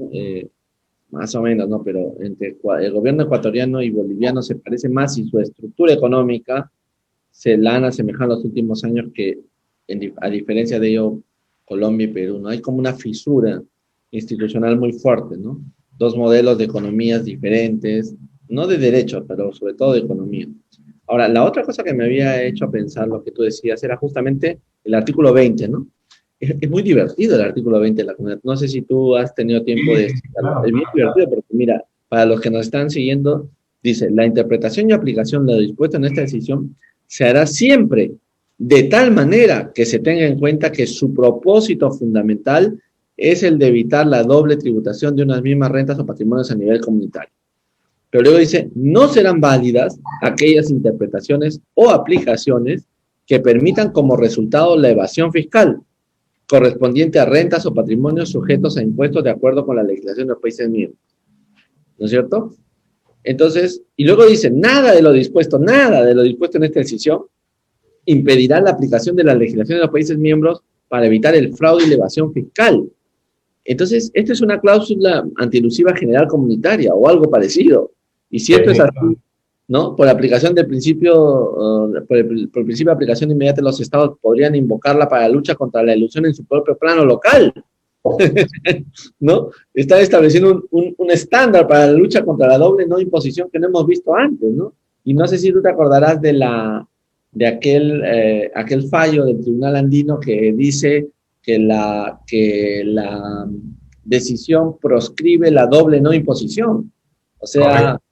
Speaker 1: más o menos, ¿no? Pero entre el gobierno ecuatoriano y boliviano se parece más y su estructura económica se la han asemejado en los últimos años que, a diferencia de ello, Colombia y Perú, ¿no? Hay como una fisura institucional muy fuerte, ¿no? Dos modelos de economías diferentes, no de derecho, pero sobre todo de economía. Ahora, la otra cosa que me había hecho pensar lo que tú decías era justamente el artículo 20, ¿no? Es muy divertido el artículo 20 de la comunidad. No sé si tú has tenido tiempo de estudiarlo.
Speaker 2: Claro,
Speaker 1: Es bien divertido porque, mira, para los que nos están siguiendo, dice, la interpretación y aplicación de lo dispuesto en esta decisión se hará siempre de tal manera que se tenga en cuenta que su propósito fundamental es el de evitar la doble tributación de unas mismas rentas o patrimonios a nivel comunitario. Pero luego dice, no serán válidas aquellas interpretaciones o aplicaciones que permitan como resultado la evasión fiscal correspondiente a rentas o patrimonios sujetos a impuestos de acuerdo con la legislación de los países miembros. ¿No es cierto? Entonces, y luego dice, nada de lo dispuesto en esta decisión impedirá la aplicación de la legislación de los países miembros para evitar el fraude y la evasión fiscal. Entonces, esta es una cláusula antielusiva general comunitaria o algo parecido. Y si esto es así, ¿no? Por aplicación del principio, por el principio de aplicación inmediata, los estados podrían invocarla para la lucha contra la ilusión en su propio plano local, ¿no? Están estableciendo un estándar para la lucha contra la doble no imposición que no hemos visto antes, ¿no? Y no sé si tú te acordarás de aquel fallo del Tribunal Andino que dice que la decisión proscribe la doble no imposición. O sea,
Speaker 2: Correcto.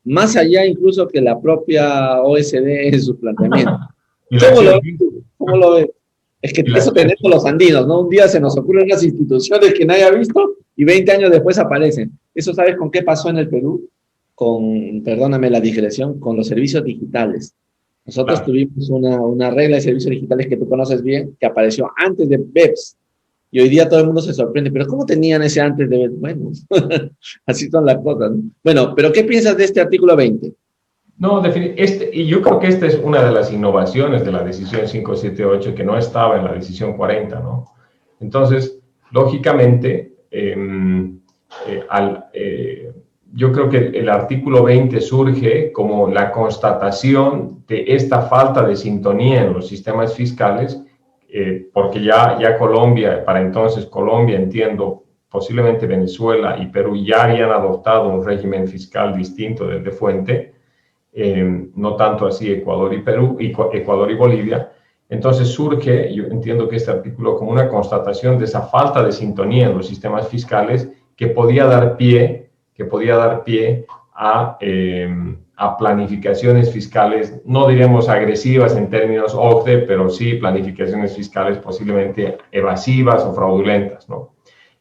Speaker 1: más allá incluso que la propia OSD en su planteamiento.
Speaker 2: Y la
Speaker 1: ¿Cómo lo
Speaker 2: acción,
Speaker 1: ves tú? ¿Cómo lo ves? Es que
Speaker 2: y la
Speaker 1: eso
Speaker 2: acción,
Speaker 1: tenemos los andinos, ¿no? Un día se nos ocurren unas instituciones que nadie ha visto y 20 años después aparecen. ¿Eso sabes con qué pasó en el Perú? Perdóname la digresión, con los servicios digitales. Nosotros
Speaker 2: claro.
Speaker 1: tuvimos una regla de servicios digitales que tú conoces bien, que apareció antes de BEPS. Y hoy día todo el mundo se sorprende, pero ¿cómo tenían ese antes de BEPS? Bueno, así son las cosas, ¿no? Bueno, pero ¿qué piensas de este artículo 20?
Speaker 2: No, y yo creo que esta es una de las innovaciones de la decisión 578 que no estaba en la decisión 40, ¿no? Entonces, lógicamente, yo creo que el artículo 20 surge como la constatación de esta falta de sintonía en los sistemas fiscales, porque ya Colombia, para entonces Colombia, entiendo, posiblemente Venezuela y Perú ya habían adoptado un régimen fiscal distinto del de fuente, no tanto así Ecuador y Perú, Ecuador y Bolivia. Entonces surge, yo entiendo que este artículo como una constatación de esa falta de sintonía en los sistemas fiscales que podía dar pie a planificaciones fiscales, no diríamos agresivas en términos OCDE, pero sí planificaciones fiscales posiblemente evasivas o fraudulentas, ¿no?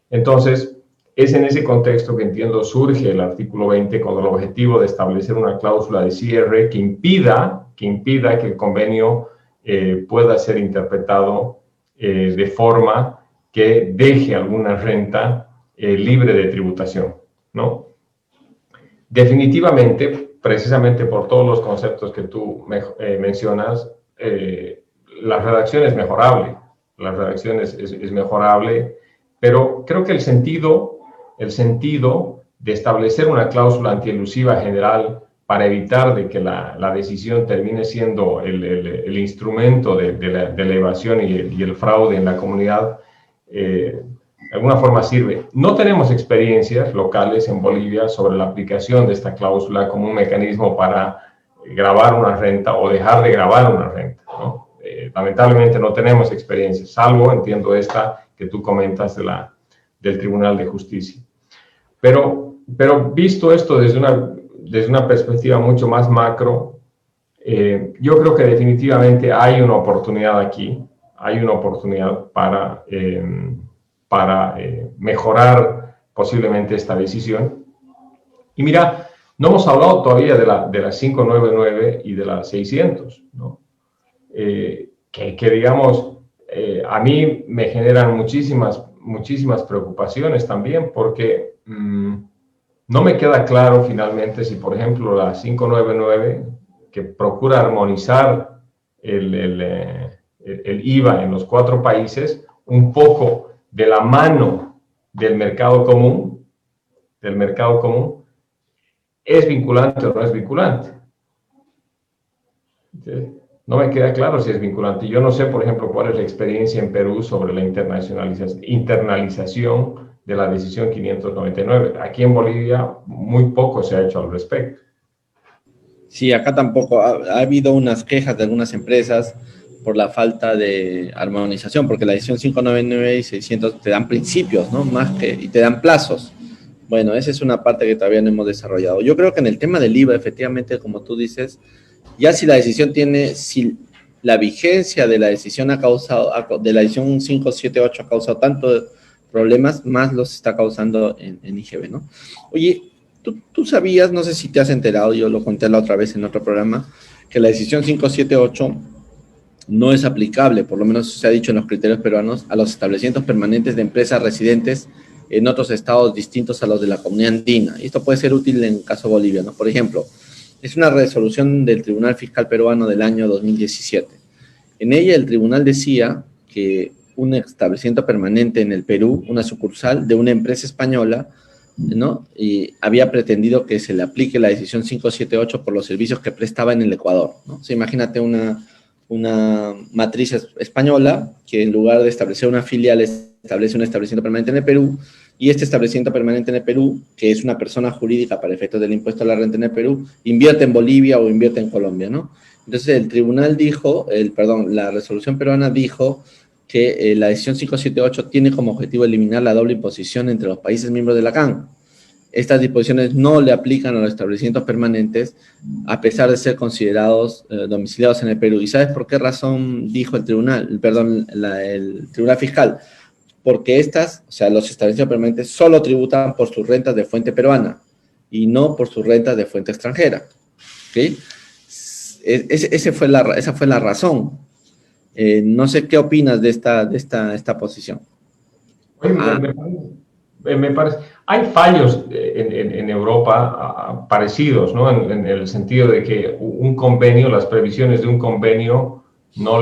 Speaker 2: Entonces, es en ese contexto que entiendo surge el artículo 20 con el objetivo de establecer una cláusula de cierre que impida que el convenio pueda ser interpretado de forma que deje alguna renta libre de tributación, ¿no? Definitivamente, precisamente por todos los conceptos que tú mencionas, la redacción es mejorable, es mejorable, pero creo que el sentido de establecer una cláusula antielusiva general para evitar de que la decisión termine siendo el instrumento de la evasión y el fraude en la comunidad, de alguna forma sirve. No tenemos experiencias locales en Bolivia sobre la aplicación de esta cláusula como un mecanismo para gravar una renta o dejar de gravar una renta, ¿no? Lamentablemente no tenemos experiencias, salvo, entiendo, esta que tú comentas del Tribunal de Justicia. Pero visto esto desde una perspectiva mucho más macro, yo creo que definitivamente hay una oportunidad aquí, hay una oportunidad para mejorar posiblemente esta decisión. Y mira, no hemos hablado todavía de la 599 y de la 600, ¿no? Que digamos, a mí me generan muchísimas preocupaciones también, porque no me queda claro finalmente si, por ejemplo, la 599, que procura armonizar el IVA en los 4 países, un poco de la mano del mercado común, ¿es vinculante o no es vinculante? ¿Sí? No me queda claro si es vinculante. Yo no sé, por ejemplo, cuál es la experiencia en Perú sobre la internalización de la decisión 599. Aquí en Bolivia muy poco se ha hecho al respecto.
Speaker 1: Sí, acá tampoco. Ha habido unas quejas de algunas empresas por la falta de armonización, porque la edición 599 y 600 te dan principios, ¿no? Y te dan plazos. Bueno, esa es una parte que todavía no hemos desarrollado. Yo creo que en el tema del IVA, efectivamente, como tú dices, ya si si la vigencia de la decisión de la edición 578 ha causado tantos problemas, más los está causando en IGB, ¿no? Oye, tú sabías, no sé si te has enterado, yo lo conté la otra vez en otro programa, que la decisión 578 no es aplicable, por lo menos se ha dicho en los criterios peruanos, a los establecimientos permanentes de empresas residentes en otros estados distintos a los de la comunidad andina. Y esto puede ser útil en el caso boliviano. Por ejemplo, es una resolución del Tribunal Fiscal Peruano del año 2017. En ella el tribunal decía que un establecimiento permanente en el Perú, una sucursal de una empresa española, ¿no? Y había pretendido que se le aplique la decisión 578 por los servicios que prestaba en el Ecuador, ¿no? O sea, imagínate una matriz española que en lugar de establecer una filial establece un establecimiento permanente en el Perú, y este establecimiento permanente en el Perú, que es una persona jurídica para efectos del impuesto a la renta en el Perú, invierte en Bolivia o invierte en Colombia, ¿no? Entonces el tribunal dijo, la resolución peruana dijo que la decisión 578 tiene como objetivo eliminar la doble imposición entre los países miembros de la CAN. Estas disposiciones no le aplican a los establecimientos permanentes, a pesar de ser considerados domiciliados en el Perú. ¿Y sabes por qué razón dijo el tribunal, el tribunal fiscal? Porque los establecimientos permanentes solo tributan por sus rentas de fuente peruana y no por sus rentas de fuente extranjera. ¿Okay? Esa fue la razón. No sé qué opinas de esta posición.
Speaker 2: Oye, me parece, hay fallos en Europa parecidos, ¿no? En el sentido de que un convenio, las previsiones de un convenio no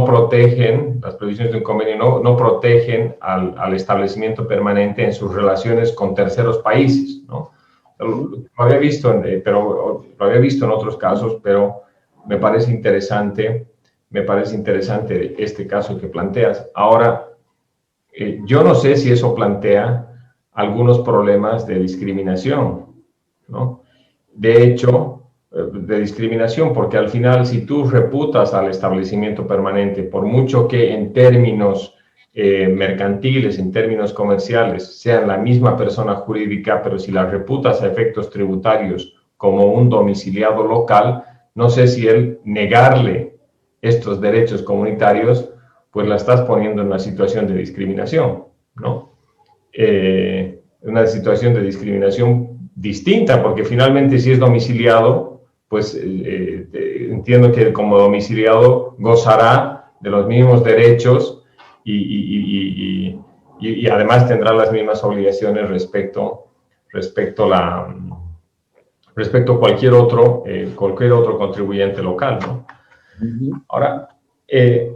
Speaker 2: protegen, las previsiones de un convenio no protegen al establecimiento permanente en sus relaciones con terceros países, ¿no? Lo había visto, pero lo había visto en otros casos, pero me parece interesante este caso que planteas. Ahora, yo no sé si eso plantea algunos problemas de discriminación, ¿no? De hecho, de discriminación, porque al final, si tú reputas al establecimiento permanente, por mucho que en términos mercantiles, en términos comerciales, sean la misma persona jurídica, pero si la reputas a efectos tributarios como un domiciliado local, no sé si el negarle estos derechos comunitarios pues la estás poniendo en una situación de discriminación, ¿no? Una situación de discriminación distinta, porque finalmente si es domiciliado, pues entiendo que como domiciliado gozará de los mismos derechos y además tendrá las mismas obligaciones respecto a cualquier otro contribuyente local, ¿no? Ahora,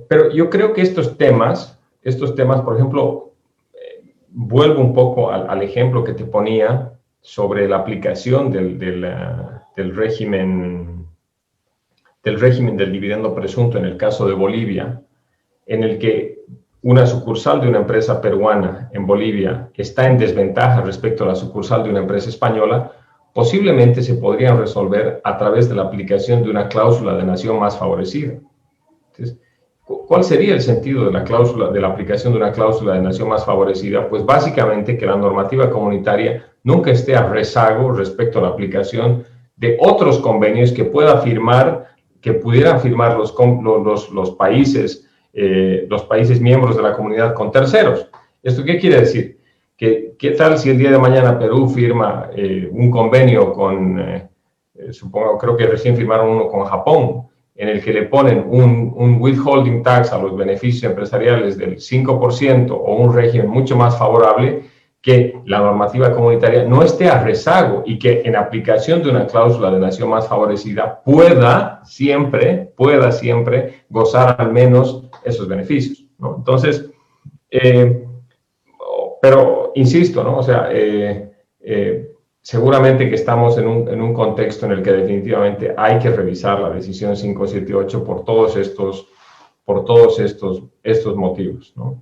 Speaker 2: pero yo creo que estos temas, por ejemplo, vuelvo un poco al ejemplo que te ponía sobre la aplicación del régimen del dividendo presunto en el caso de Bolivia, en el que una sucursal de una empresa peruana en Bolivia está en desventaja respecto a la sucursal de una empresa española, posiblemente se podrían resolver a través de la aplicación de una cláusula de nación más favorecida. Entonces, ¿cuál sería el sentido de la aplicación de una cláusula de nación más favorecida? Pues básicamente que la normativa comunitaria nunca esté a rezago respecto a la aplicación de otros convenios que pudieran firmar los países miembros de la comunidad con terceros. ¿Esto qué quiere decir? ¿Qué tal si el día de mañana Perú firma un convenio creo que recién firmaron uno con Japón, en el que le ponen un withholding tax a los beneficios empresariales del 5% o un régimen mucho más favorable, que la normativa comunitaria no esté a rezago y que en aplicación de una cláusula de nación más favorecida pueda siempre gozar al menos esos beneficios, ¿no? Entonces, pero insisto, ¿no? O sea, seguramente que estamos en un contexto en el que definitivamente hay que revisar la decisión 578 por todos estos motivos, ¿no?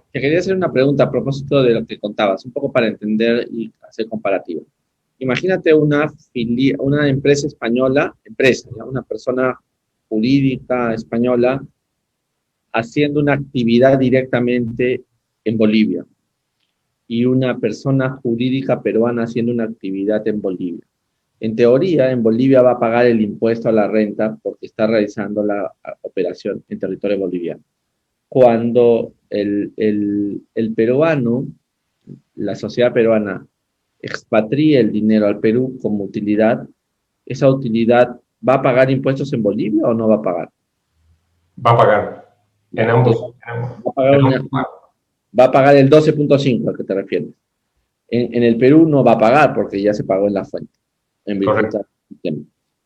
Speaker 1: Te quería hacer una pregunta a propósito de lo que contabas, un poco para entender y hacer comparativa. Imagínate una empresa española, una persona jurídica española haciendo una actividad directamente en Bolivia y una persona jurídica peruana haciendo una actividad en Bolivia. En teoría, en Bolivia va a pagar el impuesto a la renta porque está realizando la operación en territorio boliviano. Cuando el peruano, la sociedad peruana, expatría el dinero al Perú como utilidad, ¿esa utilidad va a pagar impuestos en Bolivia o no va a pagar?
Speaker 2: Va a pagar en ambos.
Speaker 1: Va a pagar el 12.5 al que te refieres. En el Perú no va a pagar porque ya se pagó en la fuente. En virtud del sistema.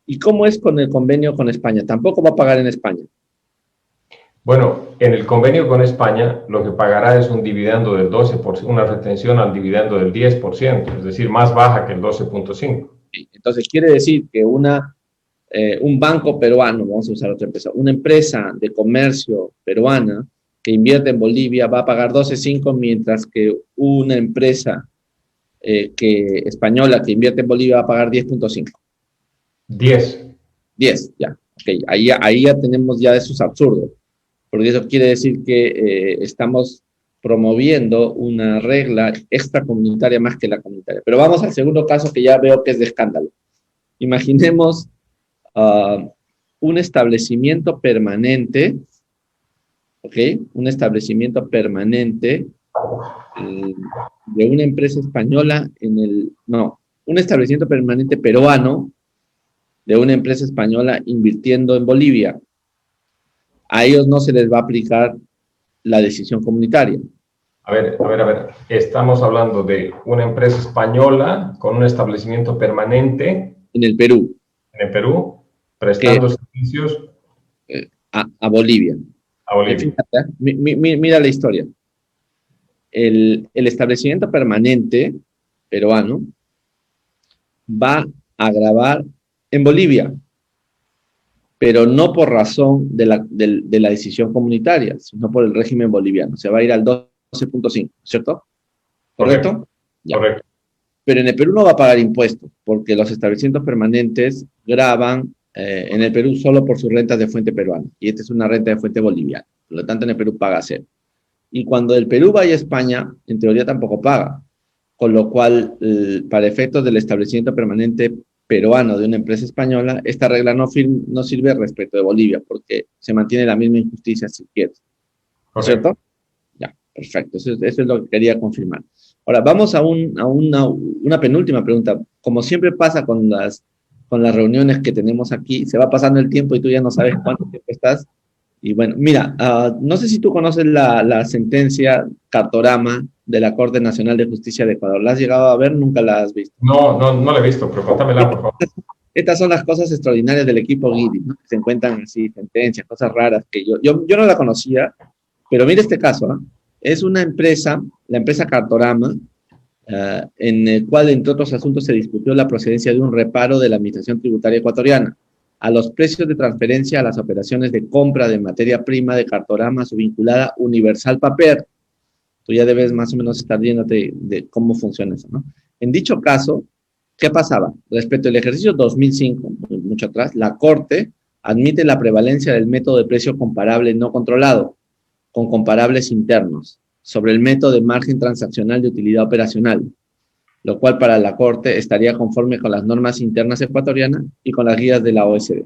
Speaker 1: ¿Y cómo es con el convenio con España? ¿Tampoco va a pagar en España?
Speaker 2: Bueno, en el convenio con España, lo que pagará es un dividendo del 12%, una retención al dividendo del 10%, es decir, más baja que el 12.5%.
Speaker 1: Entonces, quiere decir que un banco peruano, vamos a usar otra empresa, una empresa de comercio peruana que invierte en Bolivia va a pagar 12.5, mientras que una empresa española que invierte en Bolivia va a pagar 10.5.
Speaker 2: 10.
Speaker 1: 10, ya. Okay. Ahí ya tenemos ya esos absurdos, porque eso quiere decir que estamos promoviendo una regla extracomunitaria más que la comunitaria. Pero vamos al segundo caso, que ya veo que es de escándalo. Imaginemos un establecimiento permanente, ¿ok? Un establecimiento permanente de una empresa española un establecimiento permanente peruano de una empresa española invirtiendo en Bolivia. A ellos no se les va a aplicar la decisión comunitaria.
Speaker 2: A ver. Estamos hablando de una empresa española con un establecimiento permanente
Speaker 1: en el Perú.
Speaker 2: En el Perú, prestando servicios
Speaker 1: a Bolivia.
Speaker 2: A Bolivia.
Speaker 1: Fíjate, mira la historia. El establecimiento permanente peruano va a grabar en Bolivia, pero no por razón de la decisión comunitaria, sino por el régimen boliviano. Se va a ir al 12.5, ¿cierto? ¿Correcto? Ya.
Speaker 2: Correcto.
Speaker 1: Pero en el Perú no va a pagar impuestos, porque los establecimientos permanentes graban en el Perú solo por sus rentas de fuente peruana, y esta es una renta de fuente boliviana. Por lo tanto, en el Perú paga cero. Y cuando el Perú vaya a España, en teoría tampoco paga, con lo cual, para efectos del establecimiento permanente peruano de una empresa española, esta regla no sirve respecto de Bolivia, porque se mantiene la misma injusticia si quieres. ¿No es cierto? Ya, perfecto. Eso es lo que quería confirmar. Ahora, vamos a una penúltima pregunta. Como siempre pasa con las reuniones que tenemos aquí, se va pasando el tiempo y tú ya no sabes cuánto tiempo estás. Y bueno, mira, no sé si tú conoces la sentencia Cartorama de la Corte Nacional de Justicia de Ecuador. ¿La has llegado a ver? ¿Nunca la has visto?
Speaker 2: No la he visto, pero cuéntamela, por favor.
Speaker 1: Estas son las cosas extraordinarias del equipo Guidi, ¿no? Que se encuentran así, sentencias, cosas raras que yo no la conocía, pero mira este caso, ¿eh? Es una empresa, la empresa Cartorama, en el cual, entre otros asuntos, se discutió la procedencia de un reparo de la Administración Tributaria Ecuatoriana a los precios de transferencia a las operaciones de compra de materia prima de Cartorama, su vinculada Universal Paper. Tú ya debes más o menos estar viéndote de cómo funciona eso, ¿no? En dicho caso, ¿qué pasaba? Respecto al ejercicio 2005, mucho atrás, la Corte admite la prevalencia del método de precio comparable no controlado, con comparables internos, sobre el método de margen transaccional de utilidad operacional, lo cual para la Corte estaría conforme con las normas internas ecuatorianas y con las guías de la OECD.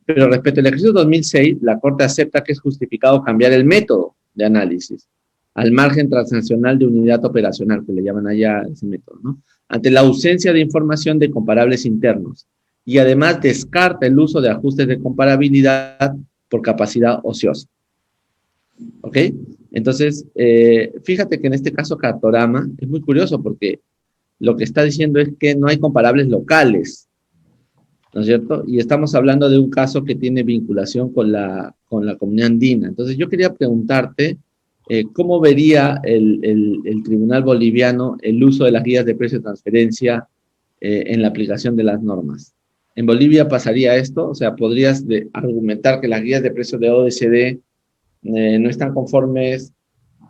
Speaker 1: Pero respecto al ejercicio 2006, la Corte acepta que es justificado cambiar el método de análisis al margen transaccional de unidad operacional, que le llaman allá ese método, ¿no? Ante la ausencia de información de comparables internos, y además descarta el uso de ajustes de comparabilidad por capacidad ociosa. ¿Ok? Entonces, fíjate que en este caso Cartorama es muy curioso porque lo que está diciendo es que no hay comparables locales, ¿no es cierto? Y estamos hablando de un caso que tiene vinculación con la comunidad andina. Entonces, yo quería preguntarte, ¿cómo vería el Tribunal Boliviano el uso de las guías de precio de transferencia en la aplicación de las normas? ¿En Bolivia pasaría esto? O sea, ¿podrías argumentar que las guías de precios de OECD no están conformes,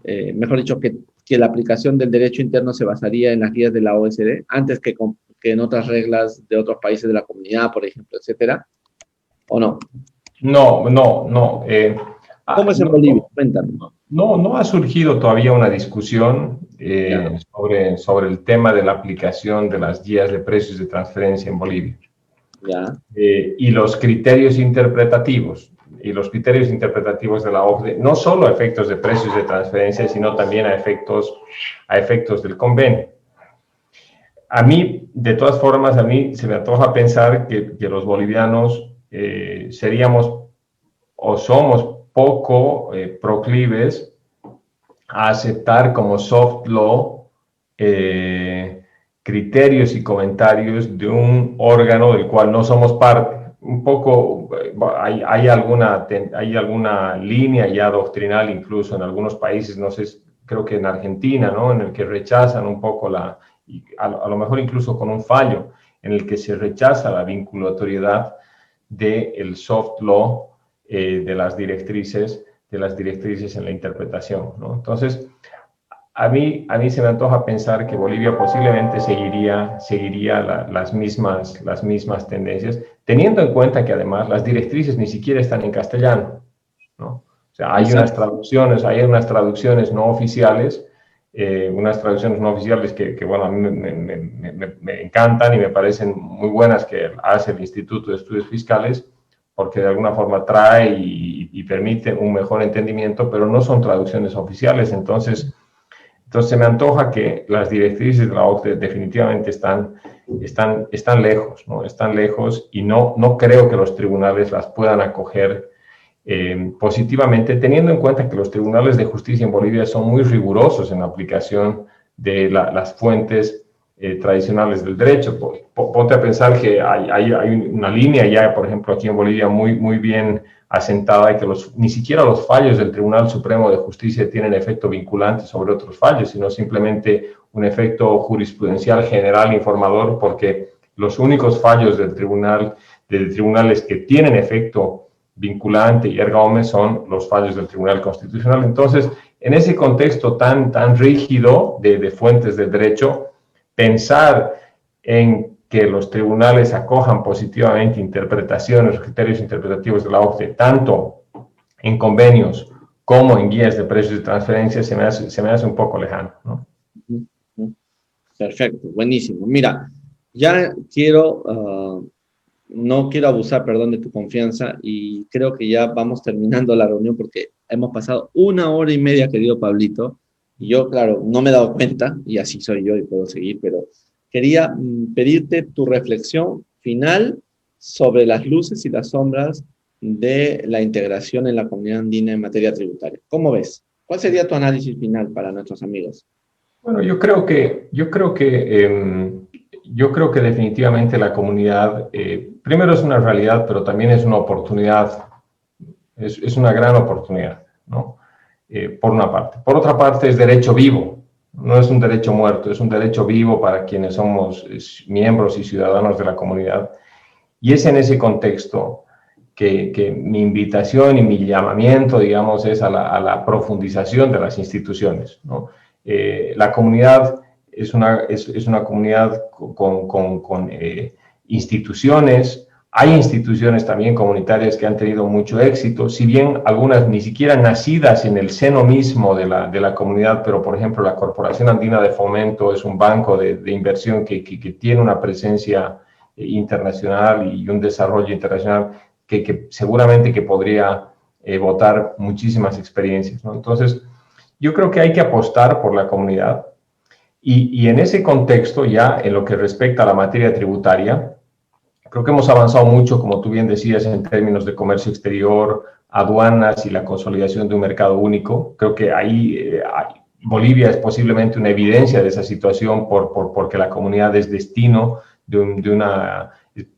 Speaker 1: mejor dicho, que la aplicación del derecho interno se basaría en las guías de la OECD antes que en otras reglas de otros países de la comunidad, por ejemplo, etcétera? ¿O no?
Speaker 2: No.
Speaker 1: ¿Cómo es en Bolivia? Cuéntame.
Speaker 2: No ha surgido todavía una discusión sobre el tema de la aplicación de las guías de precios de transferencia en Bolivia. Y los criterios interpretativos. Y los criterios interpretativos de la OCDE, no solo a efectos de precios de transferencia, sino también a efectos del convenio. A mí, de todas formas, a mí se me antoja pensar que los bolivianos seríamos o somos poco proclives a aceptar como soft law criterios y comentarios de un órgano del cual no somos parte. un poco, hay alguna línea ya doctrinal incluso en algunos países, no sé, creo que en Argentina, ¿no? En el que rechazan un poco a lo mejor incluso con un fallo, en el que se rechaza la vinculatoriedad del soft law, de las directrices en la interpretación, ¿no? Entonces, a mí se me antoja pensar que Bolivia posiblemente seguiría las mismas tendencias, teniendo en cuenta que además las directrices ni siquiera están en castellano, ¿no? O sea, hay unas traducciones no oficiales, que bueno, a mí me encantan y me parecen muy buenas, que hace el Instituto de Estudios Fiscales, porque de alguna forma trae y permite un mejor entendimiento, pero no son traducciones oficiales. Entonces se me antoja que las directrices de la OCDE definitivamente están lejos, ¿no? Están lejos, y no creo que los tribunales las puedan acoger positivamente, teniendo en cuenta que los tribunales de justicia en Bolivia son muy rigurosos en la aplicación de las fuentes tradicionales del derecho. Ponte a pensar que hay una línea ya, por ejemplo, aquí en Bolivia muy bien asentada, y que ni siquiera los fallos del Tribunal Supremo de Justicia tienen efecto vinculante sobre otros fallos, sino simplemente un efecto jurisprudencial general informador, porque los únicos fallos de tribunales que tienen efecto vinculante y erga omnes son los fallos del Tribunal Constitucional. Entonces, en ese contexto tan rígido de fuentes del derecho, pensar en que los tribunales acojan positivamente interpretaciones, criterios interpretativos de la OCDE, tanto en convenios como en guías de precios de transferencia, se me hace un poco lejano, ¿no?
Speaker 1: Perfecto, buenísimo. Mira, ya no quiero abusar, perdón, de tu confianza, y creo que ya vamos terminando la reunión porque hemos pasado 1 hora y media, querido Pablito, y yo, claro, no me he dado cuenta, y así soy yo y puedo seguir, pero quería pedirte tu reflexión final sobre las luces y las sombras de la integración en la comunidad andina en materia tributaria. ¿Cómo ves? ¿Cuál sería tu análisis final para nuestros amigos?
Speaker 2: Bueno, yo creo que definitivamente la comunidad, primero es una realidad, pero también es una oportunidad, es una gran oportunidad, ¿no? Por una parte. Por otra parte, es derecho vivo, no es un derecho muerto, es un derecho vivo para quienes somos miembros y ciudadanos de la comunidad. Y es en ese contexto que mi invitación y mi llamamiento, digamos, es a la profundización de las instituciones, ¿no? La comunidad es una comunidad con instituciones. Hay instituciones también comunitarias que han tenido mucho éxito, si bien algunas ni siquiera nacidas en el seno mismo de la comunidad, pero por ejemplo la Corporación Andina de Fomento es un banco de inversión que tiene una presencia internacional y un desarrollo internacional que seguramente que podría botar muchísimas experiencias, ¿no? Entonces, yo creo que hay que apostar por la comunidad, y en ese contexto, ya en lo que respecta a la materia tributaria, creo que hemos avanzado mucho, como tú bien decías, en términos de comercio exterior, aduanas y la consolidación de un mercado único. Creo que ahí Bolivia es posiblemente una evidencia de esa situación porque la comunidad es destino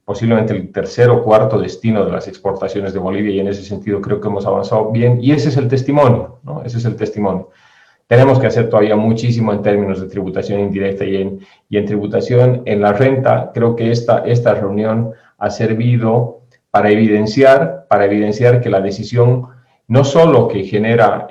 Speaker 2: posiblemente el tercer o cuarto destino de las exportaciones de Bolivia, y en ese sentido creo que hemos avanzado bien, y ese es el testimonio, ¿no? Ese es el testimonio. Tenemos que hacer todavía muchísimo en términos de tributación indirecta y en tributación en la renta. Creo que esta reunión ha servido para evidenciar que la decisión no solo que genera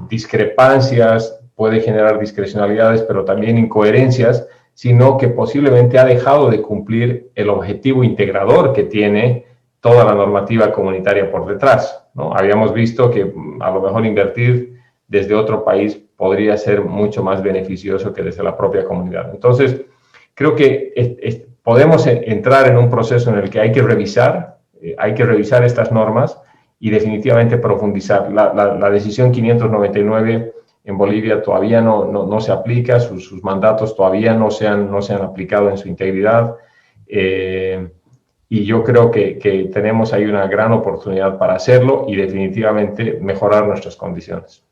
Speaker 2: discrepancias, puede generar discrecionalidades, pero también incoherencias, sino que posiblemente ha dejado de cumplir el objetivo integrador que tiene toda la normativa comunitaria por detrás, ¿no? Habíamos visto que a lo mejor invertir desde otro país podría ser mucho más beneficioso que desde la propia comunidad. Entonces, creo que podemos entrar en un proceso en el que hay que revisar estas normas y definitivamente profundizar. La decisión 599 en Bolivia todavía no se aplica, sus mandatos todavía no se han aplicado en su integridad, y yo creo que tenemos ahí una gran oportunidad para hacerlo y definitivamente mejorar nuestras condiciones.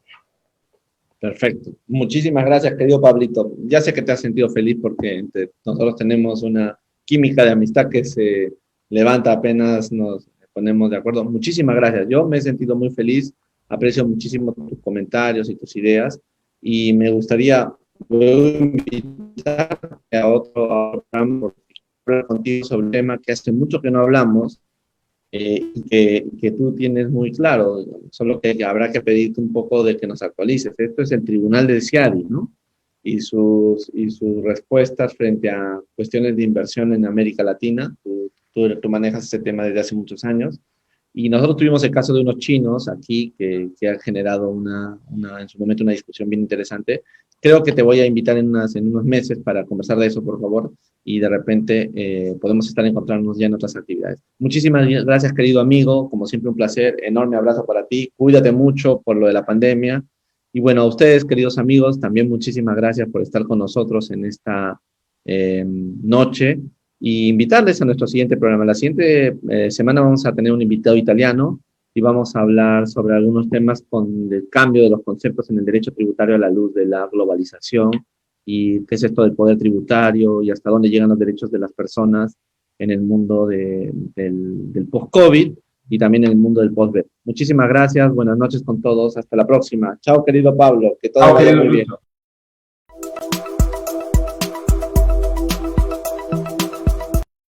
Speaker 1: Perfecto. Muchísimas gracias, querido Pablito. Ya sé que te has sentido feliz porque nosotros tenemos una química de amistad que se levanta apenas nos ponemos de acuerdo. Muchísimas gracias. Yo me he sentido muy feliz, aprecio muchísimo tus comentarios y tus ideas y me gustaría invitarte a otro programa hablar contigo sobre un tema que hace mucho que no hablamos que tú tienes muy claro, solo que habrá que pedirte un poco de que nos actualices. Esto es el Tribunal de Ciadi, ¿no? Y sus respuestas frente a cuestiones de inversión en América Latina. Tú manejas ese tema desde hace muchos años. Y nosotros tuvimos el caso de unos chinos aquí que han generado en su momento una discusión bien interesante. Creo que te voy a invitar en unos meses para conversar de eso, por favor, y de repente podemos estar encontrándonos ya en otras actividades. Muchísimas gracias, querido amigo. Como siempre, un placer. Enorme abrazo para ti. Cuídate mucho por lo de la pandemia. Y bueno, a ustedes, queridos amigos, también muchísimas gracias por estar con nosotros en esta noche y invitarles a nuestro siguiente programa. La siguiente semana vamos a tener un invitado italiano y vamos a hablar sobre algunos temas con el cambio de los conceptos en el derecho tributario a la luz de la globalización y qué es esto del poder tributario y hasta dónde llegan los derechos de las personas en el mundo del post-COVID y también en el mundo del post-COVID. Muchísimas gracias, buenas noches con todos, hasta la próxima. Chao, querido Pablo, que todo vaya muy bien.